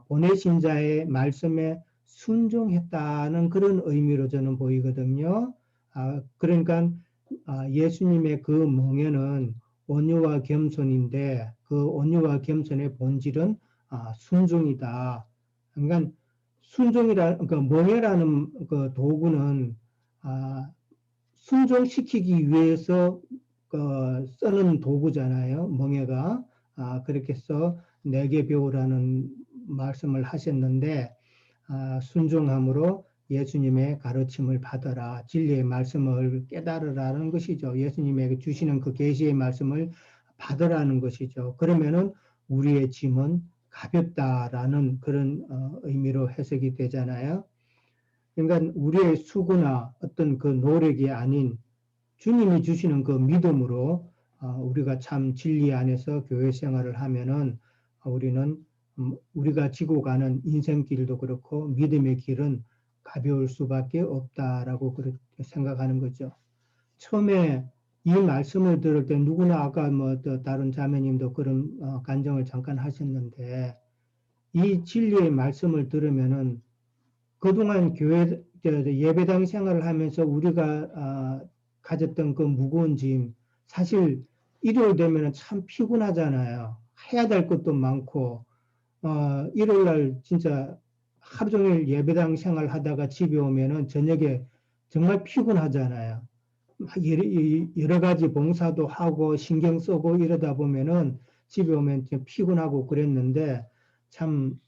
보내신 자의 말씀에 순종했다는 그런 의미로 저는 보이거든요. 그러니까 예수님의 그 멍에는 온유와 겸손인데 그 온유와 겸손의 본질은 순종이다. 그러니까 그 멍에라는 그 도구는 순종시키기 위해서 쓰는 도구잖아요. 멍에가. 그렇게 해서 내게 배우라는 말씀을 하셨는데 순종함으로 예수님의 가르침을 받아라. 진리의 말씀을 깨달으라는 것이죠. 예수님에게 주시는 그 계시의 말씀을 받으라는 것이죠. 그러면은 우리의 짐은 가볍다라는 그런 의미로 해석이 되잖아요. 그러니까 우리의 수고나 어떤 그 노력이 아닌 주님이 주시는 그 믿음으로 우리가 참 진리 안에서 교회 생활을 하면은 우리는 우리가 지고 가는 인생길도 그렇고 믿음의 길은 가벼울 수밖에 없다라고 그렇게 생각하는 거죠. 처음에 이 말씀을 들을 때 누구나 아까 뭐 또 다른 자매님도 그런 간증을 잠깐 하셨는데 이 진리의 말씀을 들으면은 그동안 교회 예배당 생활을 하면서 우리가 가졌던 그 무거운 짐, 사실 일요일 되면 참 피곤하잖아요. 해야 될 것도 많고 일요일 날 진짜 하루 종일 예배당 생활 하다가 집에 오면은 저녁에 정말 피곤하잖아요. 여러 가지 봉사도 하고 신경 쓰고 이러다 보면은 집에 오면 좀 피곤하고 그랬는데 참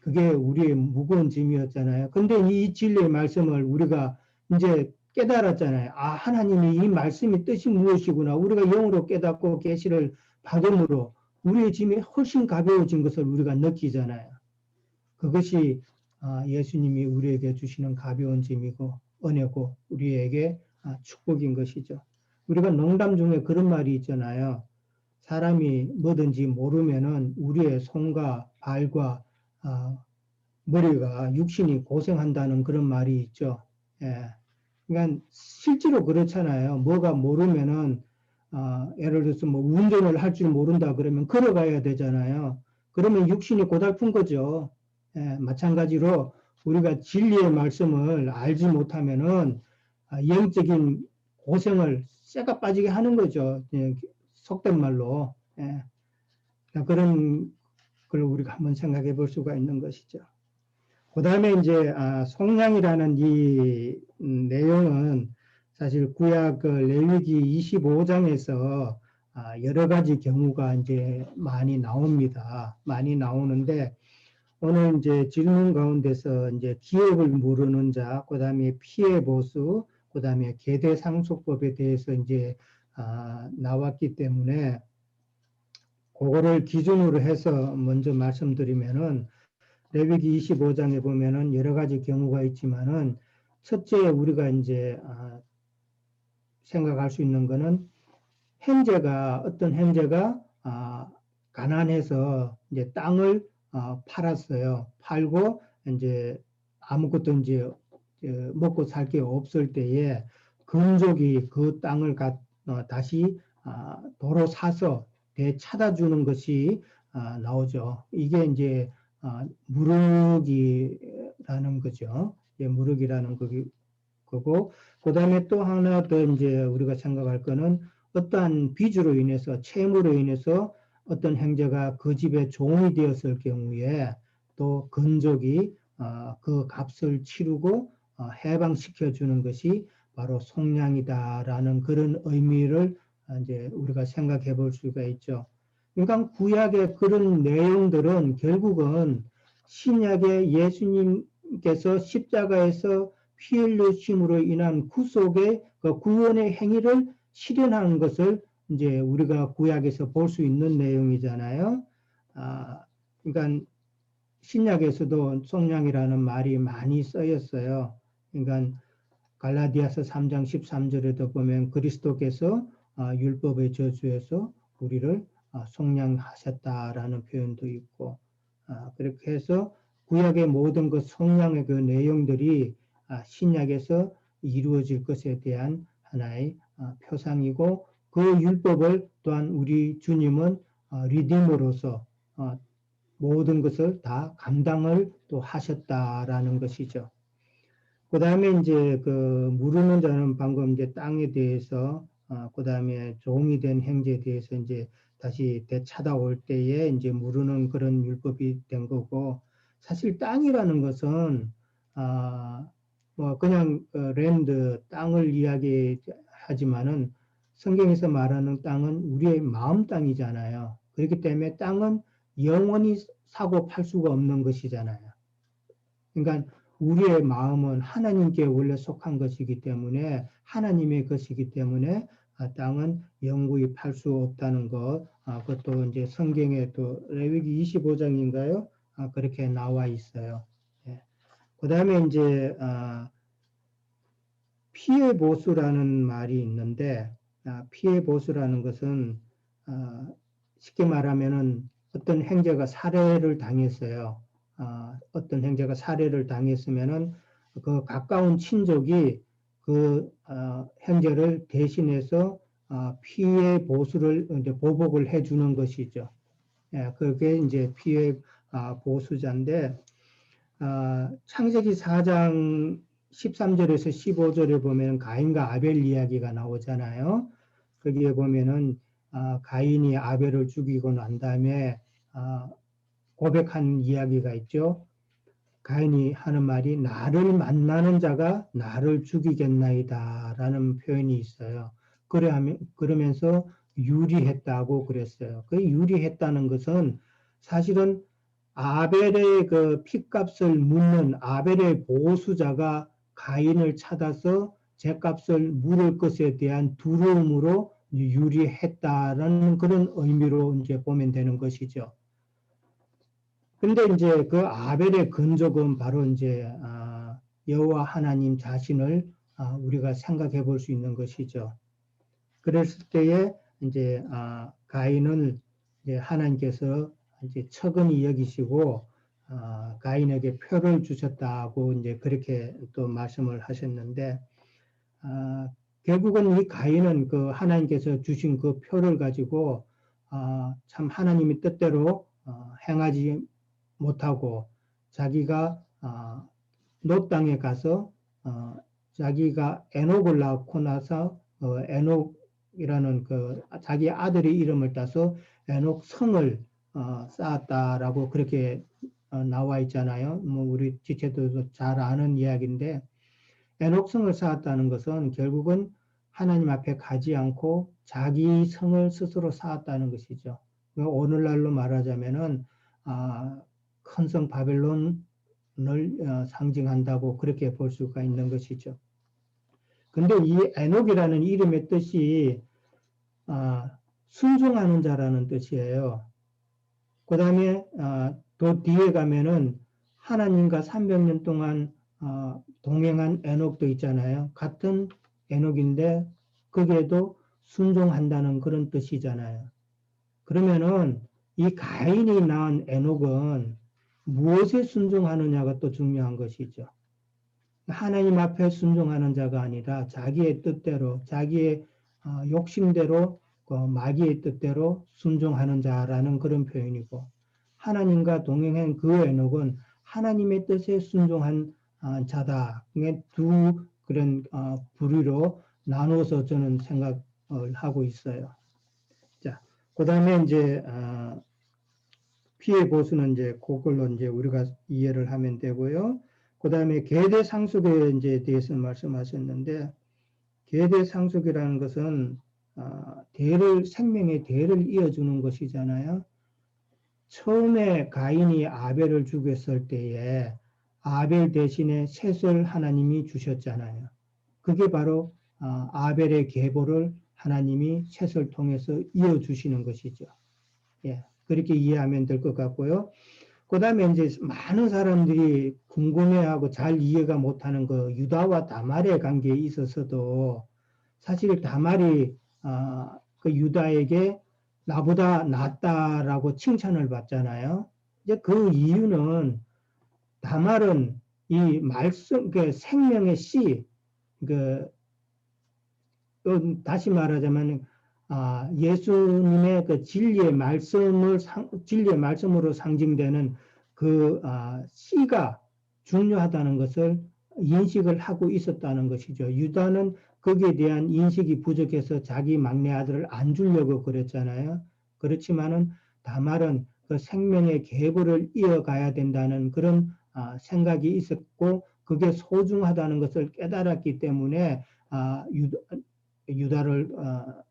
그게 우리의 무거운 짐이었잖아요. 근데 이 진리의 말씀을 우리가 이제 깨달았잖아요. 하나님이 이 말씀의 뜻이 무엇이구나. 우리가 영으로 깨닫고 계시를 받음으로 우리의 짐이 훨씬 가벼워진 것을 우리가 느끼잖아요. 그것이 예수님이 우리에게 주시는 가벼운 짐이고 은혜고 우리에게 축복인 것이죠. 우리가 농담 중에 그런 말이 있잖아요. 사람이 뭐든지 모르면은 우리의 손과 발과 머리가 육신이 고생한다는 그런 말이 있죠. 예. 그러니까 실제로 그렇잖아요. 뭐가 모르면은 예를 들어서 뭐 운전을 할 줄 모른다 그러면 걸어가야 되잖아요. 그러면 육신이 고달픈 거죠. 예, 마찬가지로 우리가 진리의 말씀을 알지 못하면은 영적인 고생을 쇠가 빠지게 하는 거죠. 예, 속된 말로. 예. 그런 걸 우리가 한번 생각해 볼 수가 있는 것이죠. 그 다음에 이제 속량이라는 이 내용은 사실 구약 레위기 25장에서 여러 가지 경우가 이제 많이 나옵니다. 많이 나오는데 오늘 이제 질문 가운데서 이제 기업을 모르는 자, 그 다음에 피해 보수, 그 다음에 계대상속법에 대해서 이제 나왔기 때문에 그거를 기준으로 해서 먼저 말씀드리면은 레위기 25장에 보면은 여러 가지 경우가 있지만은 첫째 우리가 이제 생각할 수 있는 거는 어떤 형제가 가난해서 이제 땅을 팔았어요. 팔고 이제 아무것도 이제 먹고 살 게 없을 때에 근족이 그 땅을 다시 도로 사서 되찾아주는 것이 나오죠. 이게 이제 무르기라는 거죠. 예, 무르기라는 거고, 그 다음에 또 하나 더 이제 우리가 생각할 거는 어떠한 빚으로 인해서, 채무로 인해서 어떤 형제가 그 집에 종이 되었을 경우에 또 근족이 그 값을 치르고 해방시켜 주는 것이 바로 속량이다라는 그런 의미를 이제 우리가 생각해 볼 수가 있죠. 그러니까 구약의 그런 내용들은 결국은 신약의 예수님께서 십자가에서 피 흘리심으로 인한 구속의 그 구원의 행위를 실현하는 것을 이제 우리가 구약에서 볼 수 있는 내용이잖아요. 그러니까 신약에서도 속량이라는 말이 많이 쓰였어요. 그러니까 갈라디아서 3장 13절에도 보면 그리스도께서 율법의 저주에서 우리를 속량하셨다라는 표현도 있고, 그렇게 해서 구약의 모든 그 속량의 그 내용들이 신약에서 이루어질 것에 대한 하나의 표상이고, 그 율법을 또한 우리 주님은 리딤으로서 모든 것을 다 감당을 또 하셨다라는 것이죠. 그 다음에 이제 그 무르는 자는 방금 이제 땅에 대해서 그 다음에 종이 된 형제에 대해서 이제 다시 되찾아올 때에 이제 무르는 그런 율법이 된 거고, 사실 땅이라는 것은 뭐 그냥 랜드 땅을 이야기하지만은 성경에서 말하는 땅은 우리의 마음 땅이잖아요. 그렇기 때문에 땅은 영원히 사고 팔 수가 없는 것이잖아요. 그러니까 우리의 마음은 하나님께 원래 속한 것이기 때문에 하나님의 것이기 때문에 땅은 영구히 팔 수 없다는 것, 그것도 이제 성경에 또 레위기 25장인가요? 그렇게 나와 있어요. 예. 그 다음에 이제 피해 보수라는 말이 있는데 피해 보수라는 것은 쉽게 말하면은 어떤 형제가 살해를 당했어요. 어떤 형제가 살해를 당했으면은 그 가까운 친족이 그 형제를 대신해서 피해 보수를 이제 보복을 해주는 것이죠. 예, 그게 이제 피해 보수자인데 창세기 4장 13절에서 15절에 보면 가인과 아벨 이야기가 나오잖아요. 거기에 보면은 가인이 아벨을 죽이고 난 다음에 고백한 이야기가 있죠. 가인이 하는 말이 나를 만나는 자가 나를 죽이겠나이다 라는 표현이 있어요. 그러면서 유리했다고 그랬어요. 그 유리했다는 것은 사실은 아벨의 그 핏값을 묻는 아벨의 보수자가 가인을 찾아서 죗값을 물을 것에 대한 두려움으로 유리했다라는 그런 의미로 이제 보면 되는 것이죠. 근데 이제 그 아벨의 근족은 바로 이제 여호와 하나님 자신을 우리가 생각해 볼 수 있는 것이죠. 그랬을 때에 이제 가인을 이제 하나님께서 이제 척은히 여기시고 가인에게 표를 주셨다고 이제 그렇게 또 말씀을 하셨는데 결국은 이 가인은 그 하나님께서 주신 그 표를 가지고 참 하나님의 뜻대로 행하지 못하고 자기가 롯 땅에 가서 자기가 에녹을 낳고 나서 에녹이라는 그 자기 아들의 이름을 따서 에녹 성을 쌓았다라고 그렇게 나와 있잖아요. 뭐 우리 지체들도 잘 아는 이야기인데 에녹 성을 쌓았다는 것은 결국은 하나님 앞에 가지 않고 자기 성을 스스로 쌓았다는 것이죠. 오늘날로 말하자면은 큰 성 바벨론을 상징한다고 그렇게 볼 수가 있는 것이죠. 근데 이 에녹이라는 이름의 뜻이 순종하는 자라는 뜻이에요. 그 다음에 또 뒤에 가면은 하나님과 300년 동안 동행한 에녹도 있잖아요. 같은 에녹인데 거기에도 순종한다는 그런 뜻이잖아요. 그러면은 이 가인이 낳은 에녹은 무엇에 순종하느냐가 또 중요한 것이죠. 하나님 앞에 순종하는 자가 아니라 자기의 뜻대로 자기의 욕심대로 마귀의 뜻대로 순종하는 자라는 그런 표현이고 하나님과 동행한 그 에녹은 하나님의 뜻에 순종한 자다. 두 그런 부류로 나누어서 저는 생각을 하고 있어요. 자, 그 다음에 이제 피해 보수는 이제 그걸로 이제 우리가 이해를 하면 되고요. 그 다음에 계대 상속에 이제 대해서 말씀하셨는데 계대 상속이라는 것은 생명의 대를 이어주는 것이잖아요. 처음에 가인이 아벨을 죽였을 때에 아벨 대신에 셋을 하나님이 주셨잖아요. 그게 바로 아벨의 계보를 하나님이 셋을 통해서 이어주시는 것이죠. 예, 그렇게 이해하면 될 것 같고요. 그 다음에 이제 많은 사람들이 궁금해하고 잘 이해가 못하는 그 유다와 다말의 관계에 있어서도 사실 다말이 그 유다에게 나보다 낫다라고 칭찬을 받잖아요. 이제 그 이유는 다말은 이 말씀, 그 생명의 씨, 다시 말하자면 예수님의 그 진리의 말씀으로 상징되는 그 씨가 중요하다는 것을 인식을 하고 있었다는 것이죠. 유다는 거기에 대한 인식이 부족해서 자기 막내 아들을 안 주려고 그랬잖아요. 그렇지만은 다말은 그 생명의 계보를 이어가야 된다는 그런 생각이 있었고 그게 소중하다는 것을 깨달았기 때문에 유다를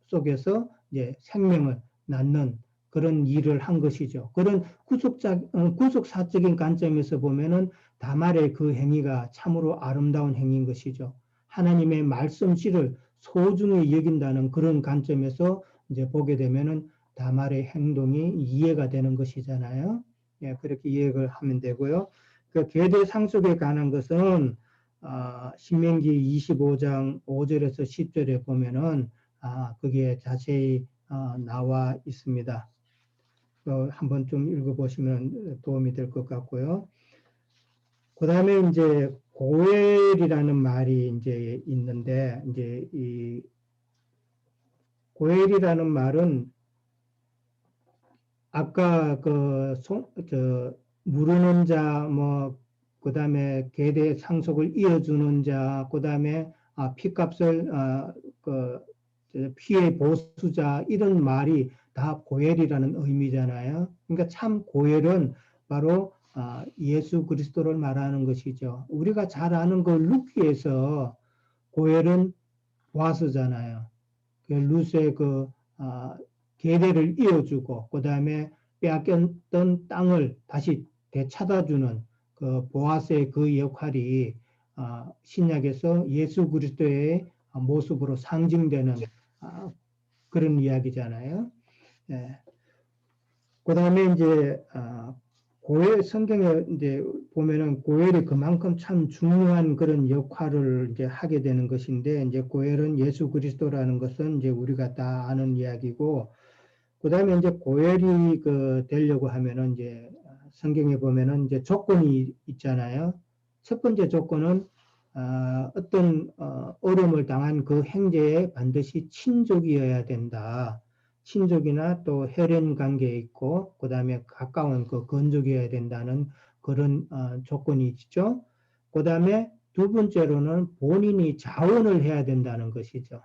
속에서 이제 생명을 낳는 그런 일을 한 것이죠. 그런 구속사적인 관점에서 보면은 다말의 그 행위가 참으로 아름다운 행위인 것이죠. 하나님의 말씀씨를 소중히 여긴다는 그런 관점에서 이제 보게 되면은 다말의 행동이 이해가 되는 것이잖아요. 예, 그렇게 이해를 하면 되고요. 그 계대 상속에 관한 것은 신명기 25장 5절에서 10절에 보면은 그게 자세히 나와 있습니다. 한번 좀 읽어보시면 도움이 될 것 같고요. 그 다음에 이제 고엘이라는 말이 이제 있는데 이제 이 고엘이라는 말은 아까 무르는 자, 그 다음에 계대 상속을 이어주는 자, 그 다음에 피값을 피해 보수자 이런 말이 다 고엘이라는 의미잖아요. 그러니까 참 고엘은 바로 예수 그리스도를 말하는 것이죠. 우리가 잘 아는 그 루키에서 고엘은 보아스잖아요. 그 룻의 계대를 이어주고 그 다음에 빼앗겼던 땅을 다시 되찾아주는 그 보아스의 그 역할이 신약에서 예수 그리스도의 모습으로 상징되는 그런 이야기잖아요. 예. 그다음에 이제 고엘 성경에 이제 보면은 고엘이 그만큼 참 중요한 그런 역할을 이제 하게 되는 것인데, 이제 고엘은 예수 그리스도라는 것은 이제 우리가 다 아는 이야기고, 그다음에 이제 고엘이 되려고 하면은 이제 성경에 보면은 이제 조건이 있잖아요. 첫 번째 조건은 어떤 어려움을 당한 그 행제에 반드시 친족이어야 된다. 친족이나 또 혈연 관계에 있고, 그 다음에 가까운 그 건족이어야 된다는 그런 조건이 있죠. 그 다음에 두 번째로는 본인이 자원을 해야 된다는 것이죠.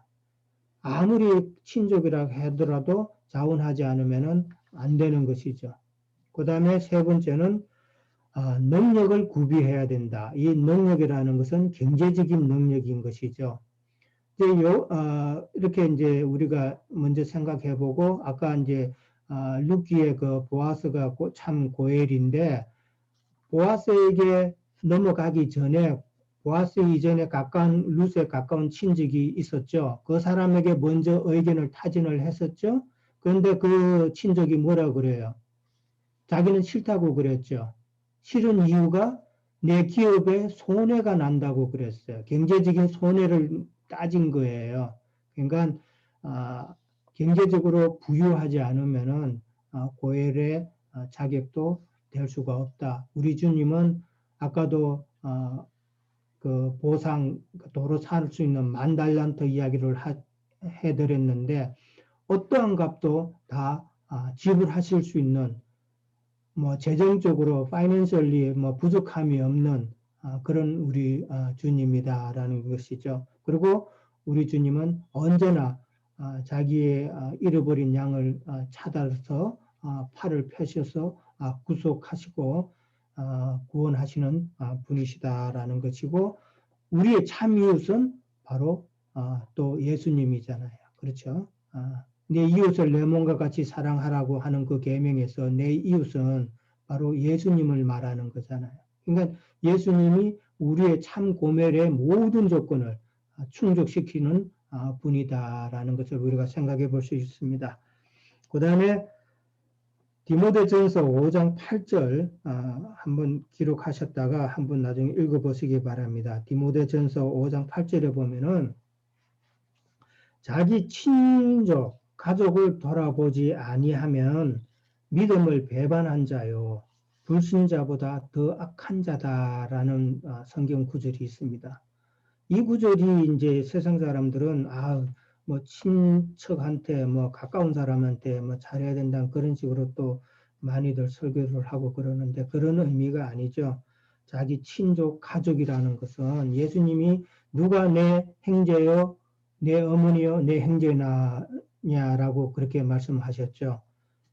아무리 친족이라고 하더라도 자원하지 않으면 안 되는 것이죠. 그 다음에 세 번째는 능력을 구비해야 된다. 이 능력이라는 것은 경제적인 능력인 것이죠. 이제 이렇게 이제 우리가 먼저 생각해 보고, 아까 이제 룻기의 그 보아스가 참 고엘인데, 보아스에게 넘어가기 전에 보아스 이전에 가까운 룻에 가까운 친족이 있었죠. 그 사람에게 먼저 의견을 타진을 했었죠. 그런데 그 친족이 뭐라 그래요? 자기는 싫다고 그랬죠. 싫은 이유가 내 기업에 손해가 난다고 그랬어요. 경제적인 손해를 따진 거예요. 그러니까 경제적으로 부유하지 않으면은 고엘의 자격도 될 수가 없다. 우리 주님은 아까도 그 보상 도로 살 수 있는 10,000달란트 이야기를 해드렸는데, 어떠한 값도 다 지불하실 수 있는, 뭐 재정적으로 파이낸셜리 뭐 부족함이 없는 그런 우리 주님이다라는 것이죠. 그리고 우리 주님은 언제나 자기의 잃어버린 양을 찾아서 팔을 펴셔서 구속하시고 구원하시는 분이시다라는 것이고, 우리의 참 이웃은 바로 또 예수님이잖아요. 그렇죠? 내 이웃을 내 몸과 같이 사랑하라고 하는 그 계명에서 내 이웃은 바로 예수님을 말하는 거잖아요. 그러니까 예수님이 우리의 참 고멜의 모든 조건을 충족시키는 분이다라는 것을 우리가 생각해 볼 수 있습니다. 그 다음에 디모데전서 5장 8절 한번 기록하셨다가 한번 나중에 읽어보시기 바랍니다. 디모데전서 5장 8절에 보면은 자기 친족 가족을 돌아보지 아니하면 믿음을 배반한 자요 불신자보다 더 악한 자다라는 성경 구절이 있습니다. 이 구절이 이제 세상 사람들은 뭐 친척한테 뭐 가까운 사람한테 뭐 잘해야 된다는 그런 식으로 또 많이들 설교를 하고 그러는데, 그런 의미가 아니죠. 자기 친족 가족이라는 것은 예수님이 누가 내 형제요 내 어머니요 내 형제냐라고 그렇게 말씀하셨죠.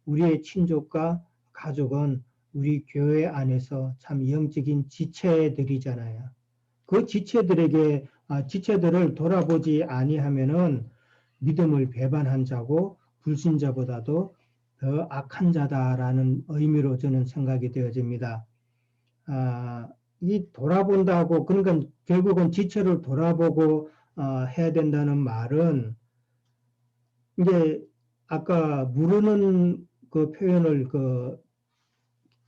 우리의 친족과 가족은 우리 교회 안에서 참 영적인 지체들이잖아요. 그 지체들을 돌아보지 아니하면은 믿음을 배반한 자고 불신자보다도 더 악한 자다라는 의미로 저는 생각이 되어집니다. 이 돌아본다고, 그러니까 결국은 지체를 돌아보고 해야 된다는 말은, 이제 아까 무르는 그 표현을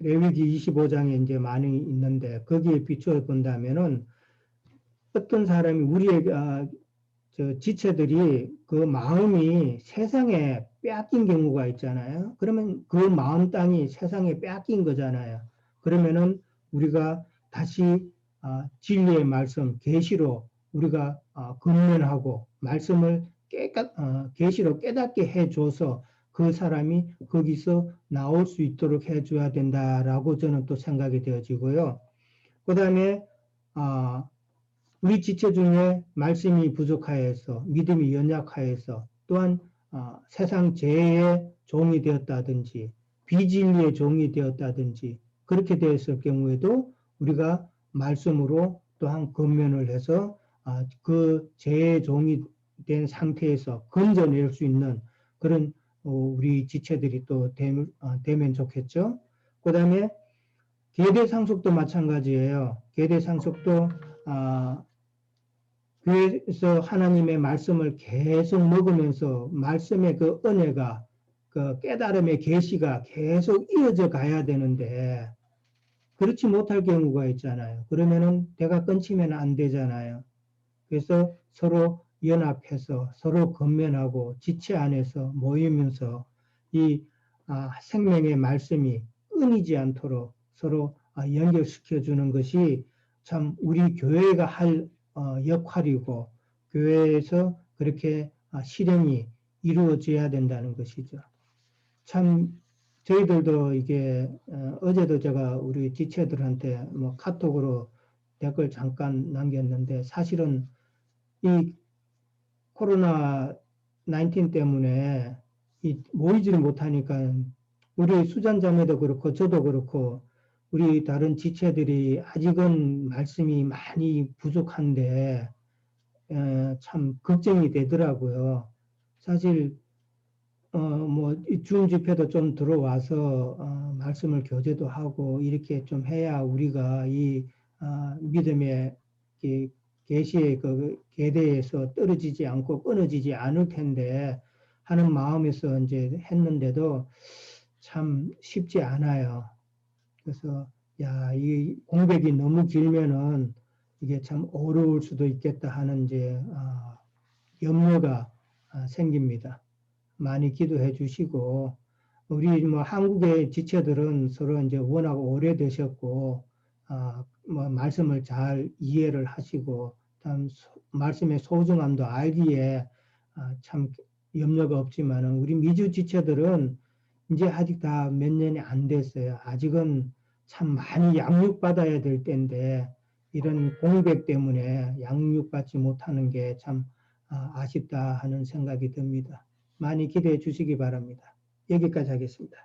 레위기 25장에 이제 많이 있는데, 거기에 비추어 본다면은 어떤 사람이 우리의 지체들이 그 마음이 세상에 빼앗긴 경우가 있잖아요. 그러면 그 마음 땅이 세상에 빼앗긴 거잖아요. 그러면은 우리가 다시 진리의 말씀 계시로 우리가 근면하고 말씀을 계시로 깨닫게 해줘서 그 사람이 거기서 나올 수 있도록 해줘야 된다라고 저는 또 생각이 되어지고요. 그 다음에 우리 지체 중에 말씀이 부족하여서 믿음이 연약하여서 또한 세상 죄의 종이 되었다든지 비진리의 종이 되었다든지 그렇게 되었을 경우에도 우리가 말씀으로 또한 근면을 해서 그 죄의 종이 된 상태에서 건져낼 수 있는 그런 우리 지체들이 또 되면 좋겠죠. 그 다음에 계대 상속도 마찬가지예요. 계대 상속도 그래서 하나님의 말씀을 계속 먹으면서 말씀의 그 은혜가 그 깨달음의 계시가 계속 이어져 가야 되는데 그렇지 못할 경우가 있잖아요. 그러면은 대가 끊기면 안 되잖아요. 그래서 서로 연합해서 서로 건면하고 지체 안에서 모이면서 이 생명의 말씀이 끊이지 않도록 서로 연결시켜 주는 것이 참 우리 교회가 할 역할이고 교회에서 그렇게 실행이 이루어져야 된다는 것이죠. 참 저희들도 이게 어제도 제가 우리 지체들한테 뭐 카톡으로 댓글 잠깐 남겼는데 사실은 이 코로나 19 때문에 모이지를 못하니까 우리 수잔자매도 그렇고 저도 그렇고 우리 다른 지체들이 아직은 말씀이 많이 부족한데 참 걱정이 되더라고요. 사실 뭐 줌 집회도 좀 들어와서 말씀을 교제도 하고 이렇게 좀 해야 우리가 이 믿음의 계시의 그 계대에서 떨어지지 않고 끊어지지 않을 텐데 하는 마음에서 이제 했는데도 참 쉽지 않아요. 그래서 야, 이 공백이 너무 길면은 이게 참 어려울 수도 있겠다 하는 이제 염려가 생깁니다. 많이 기도해 주시고 우리 뭐 한국의 지체들은 서로 이제 워낙 오래되셨고 뭐 말씀을 잘 이해를 하시고 참 말씀의 소중함도 알기에 참 염려가 없지만은 우리 미주 지체들은 이제 아직 다 몇 년이 안 됐어요. 아직은 참 많이 양육받아야 될 때인데 이런 공백 때문에 양육받지 못하는 게 참 아쉽다 하는 생각이 듭니다. 많이 기대해 주시기 바랍니다. 여기까지 하겠습니다.